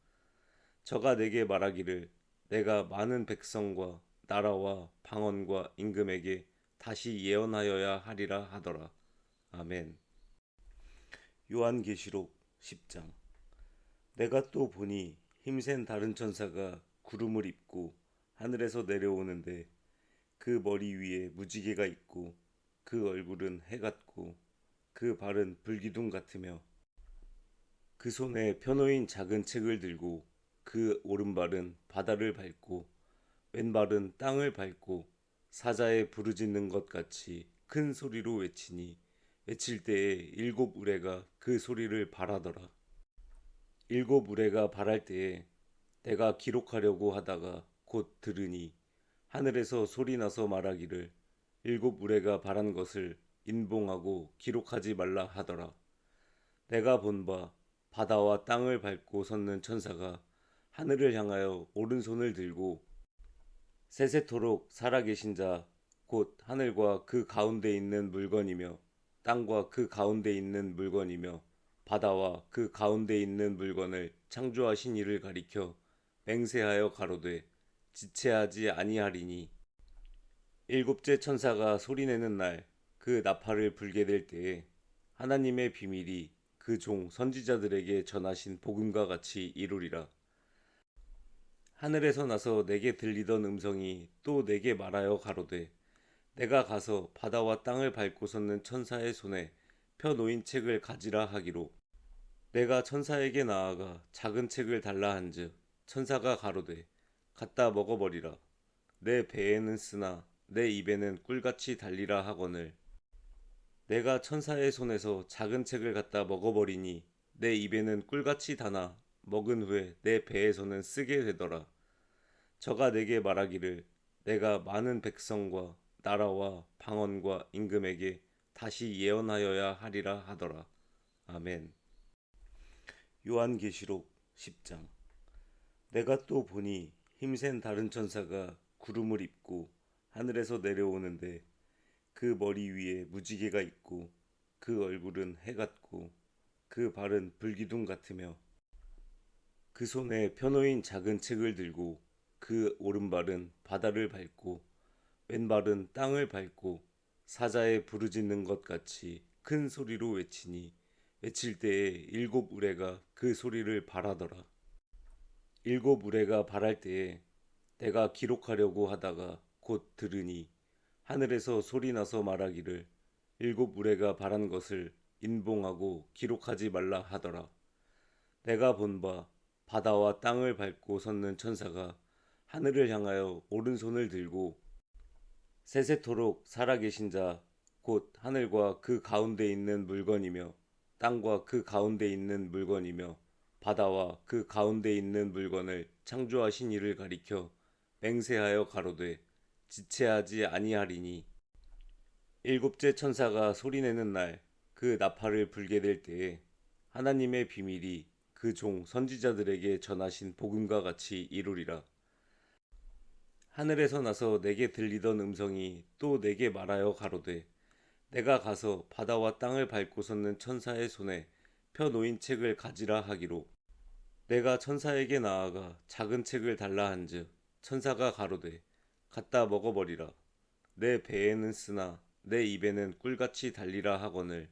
저가 내게 말하기를 내가 많은 백성과 나라와 방언과 임금에게 다시 예언하여야 하리라 하더라. 아멘. 요한계시록 10장. 내가 또 보니 힘센 다른 천사가 구름을 입고 하늘에서 내려오는데 그 머리 위에 무지개가 있고 그 얼굴은 해 같고 그 발은 불기둥 같으며 그 손에 펴놓인 작은 책을 들고 그 오른발은 바다를 밟고 왼발은 땅을 밟고 사자에 부르짖는 것 같이 큰 소리로 외치니 외칠 때에 일곱 우레가 그 소리를 발하더라. 일곱 우레가 발할 때에 내가 기록하려고 하다가 곧 들으니 하늘에서 소리 나서 말하기를 일곱 우레가 발한 것을 인봉하고 기록하지 말라 하더라. 내가 본 바 바다와 땅을 밟고 섰는 천사가 하늘을 향하여 오른손을 들고 세세토록 살아계신 자 곧 하늘과 그 가운데 있는 물건이며 땅과 그 가운데 있는 물건이며 바다와 그 가운데 있는 물건을 창조하신 이를 가리켜 맹세하여 가로되 지체하지 아니하리니, 일곱째 천사가 소리내는 날 그 나팔을 불게 될 때에 하나님의 비밀이 그 종 선지자들에게 전하신 복음과 같이 이루리라. 하늘에서 나서 내게 들리던 음성이 또 내게 말하여 가로되 내가 가서 바다와 땅을 밟고 섰는 천사의 손에 펴 놓인 책을 가지라 하기로, 내가 천사에게 나아가 작은 책을 달라 한즉 천사가 가로되 갖다 먹어버리라. 내 배에는 쓰나 내 입에는 꿀같이 달리라 하거늘, 내가 천사의 손에서 작은 책을 갖다 먹어버리니 내 입에는 꿀같이 다나 먹은 후에 내 배에서는 쓰게 되더라. 저가 내게 말하기를 내가 많은 백성과 나라와 방언과 임금에게 다시 예언하여야 하리라 하더라. 아멘. 요한계시록 10장. 내가 또 보니 힘센 다른 천사가 구름을 입고 하늘에서 내려오는데 그 머리 위에 무지개가 있고 그 얼굴은 해 같고 그 발은 불기둥 같으며 그 손에 펴놓인 작은 책을 들고 그 오른발은 바다를 밟고 왼발은 땅을 밟고 사자에 부르짖는 것 같이 큰 소리로 외치니 외칠 때에 일곱 우레가 그 소리를 발하더라. 일곱 우레가 발할 때에 내가 기록하려고 하다가 곧 들으니 하늘에서 소리 나서 말하기를 일곱 우레가 발한 것을 인봉하고 기록하지 말라 하더라. 내가 본 바 바다와 땅을 밟고 섰는 천사가 하늘을 향하여 오른손을 들고 세세토록 살아계신 자 곧 하늘과 그 가운데 있는 물건이며 땅과 그 가운데 있는 물건이며 바다와 그 가운데 있는 물건을 창조하신 이를 가리켜 맹세하여 가로되 지체하지 아니하리니 일곱째 천사가 소리내는 날 그 나팔을 불게 될 때에 하나님의 비밀이 그 종 선지자들에게 전하신 복음과 같이 이루리라. 하늘에서 나서 내게 들리던 음성이 또 내게 말하여 가로되 내가 가서 바다와 땅을 밟고 섰는 천사의 손에 펴 놓인 책을 가지라 하기로 내가 천사에게 나아가 작은 책을 달라 한즉 천사가 가로되 갖다 먹어버리라. 내 배에는 쓰나 내 입에는 꿀같이 달리라 하거늘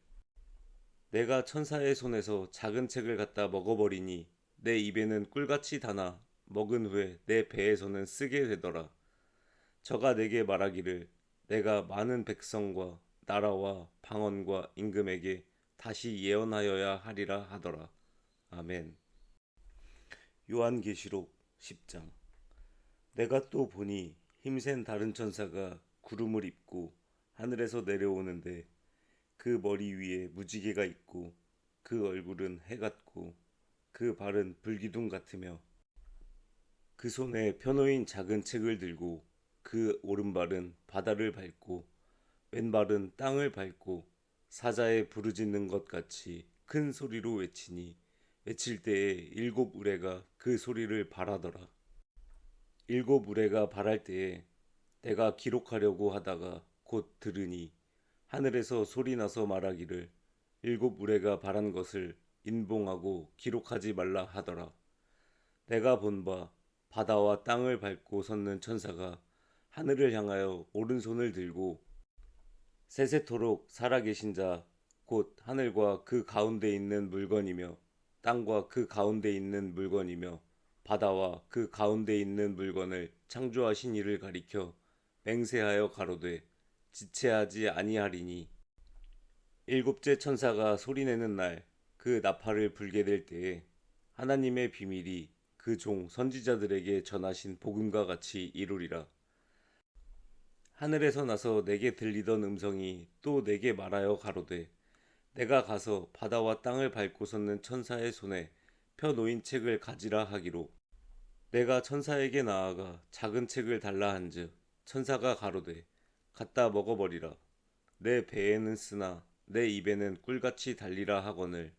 내가 천사의 손에서 작은 책을 갖다 먹어버리니 내 입에는 꿀같이 다나 먹은 후에 내 배에서는 쓰게 되더라. 저가 내게 말하기를 내가 많은 백성과 나라와 방언과 임금에게 다시 예언하여야 하리라 하더라. 아멘. 요한계시록 10장. 내가 또 보니 힘센 다른 천사가 구름을 입고 하늘에서 내려오는데 그 머리 위에 무지개가 있고 그 얼굴은 해 같고 그 발은 불기둥 같으며 그 손에 펴놓인 작은 책을 들고 그 오른발은 바다를 밟고 왼발은 땅을 밟고 사자에 부르짖는 것 같이 큰 소리로 외치니 외칠 때에 일곱 우레가 그 소리를 발하더라. 일곱 우레가 발할 때에 내가 기록하려고 하다가 곧 들으니 하늘에서 소리 나서 말하기를 일곱 우레가 발한 것을 인봉하고 기록하지 말라 하더라. 내가 본 바 바다와 땅을 밟고 섰는 천사가 하늘을 향하여 오른손을 들고 세세토록 살아계신 자 곧 하늘과 그 가운데 있는 물건이며 땅과 그 가운데 있는 물건이며 바다와 그 가운데 있는 물건을 창조하신 이를 가리켜 맹세하여 가로되 지체하지 아니하리니 일곱째 천사가 소리내는 날 그 나팔을 불게 될 때에 하나님의 비밀이 그 종 선지자들에게 전하신 복음과 같이 이루리라. 하늘에서 나서 내게 들리던 음성이 또 내게 말하여 가로되 내가 가서 바다와 땅을 밟고 섰는 천사의 손에 펴 놓인 책을 가지라 하기로 내가 천사에게 나아가 작은 책을 달라 한즉 천사가 가로되 갖다 먹어버리라. 내 배에는 쓰나 내 입에는 꿀같이 달리라 하거늘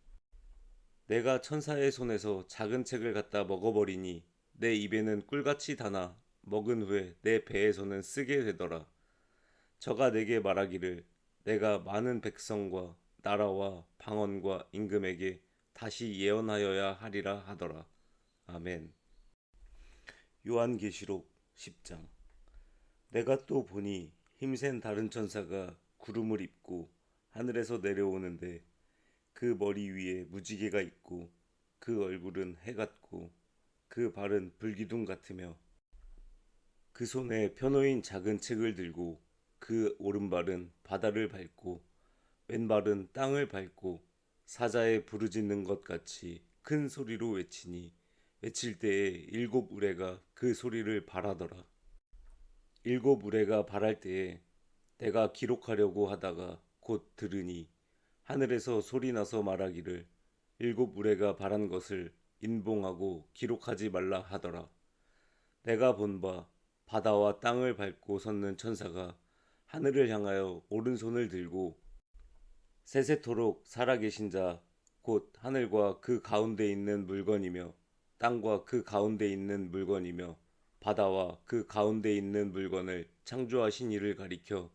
내가 천사의 손에서 작은 책을 갖다 먹어버리니 내 입에는 꿀같이 다나 먹은 후에 내 배에서는 쓰게 되더라. 저가 내게 말하기를 내가 많은 백성과 나라와 방언과 임금에게 다시 예언하여야 하리라 하더라. 아멘. 요한계시록 10장. 내가 또 보니 힘센 다른 천사가 구름을 입고 하늘에서 내려오는데 그 머리 위에 무지개가 있고 그 얼굴은 해 같고 그 발은 불기둥 같으며 그 손에 펴놓인 작은 책을 들고 그 오른발은 바다를 밟고 왼발은 땅을 밟고 사자에 부르짖는 것 같이 큰 소리로 외치니 외칠 때에 일곱 우레가 그 소리를 발하더라. 일곱 우레가 발할 때에 내가 기록하려고 하다가 곧 들으니 하늘에서 소리 나서 말하기를 일곱 우레가 발한 것을 인봉하고 기록하지 말라 하더라. 내가 본 바 바다와 땅을 밟고 섰는 천사가 하늘을 향하여 오른손을 들고 세세토록 살아계신 자 곧 하늘과 그 가운데 있는 물건이며 땅과 그 가운데 있는 물건이며 바다와 그 가운데 있는 물건을 창조하신 이를 가리켜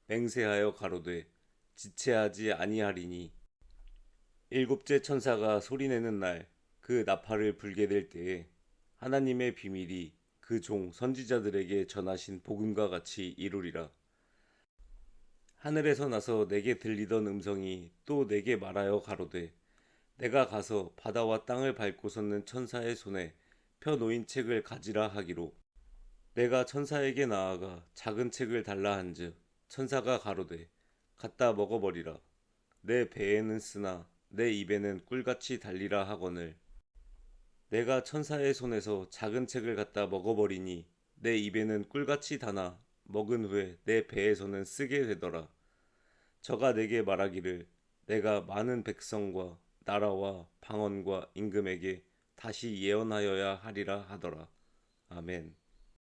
맹세하여 가로되 지체하지 아니하리니 일곱째 천사가 소리내는 날 그 나팔을 불게 될 때에 하나님의 비밀이 그 종 선지자들에게 전하신 복음과 같이 이루리라. 하늘에서 나서 내게 들리던 음성이 또 내게 말하여 가로되 내가 가서 바다와 땅을 밟고 섰는 천사의 손에 펴 놓인 책을 가지라 하기로 내가 천사에게 나아가 작은 책을 달라 한즉 천사가 가로되 갖다 먹어버리라. 내 배에는 쓰나 내 입에는 꿀같이 달리라 하거늘 내가 천사의 손에서 작은 책을 갖다 먹어버리니 내 입에는 꿀같이 다나 먹은 후에 내 배에서는 쓰게 되더라. 저가 내게 말하기를 내가 많은 백성과 나라와 방언과 임금에게 다시 예언하여야 하리라 하더라. 아멘.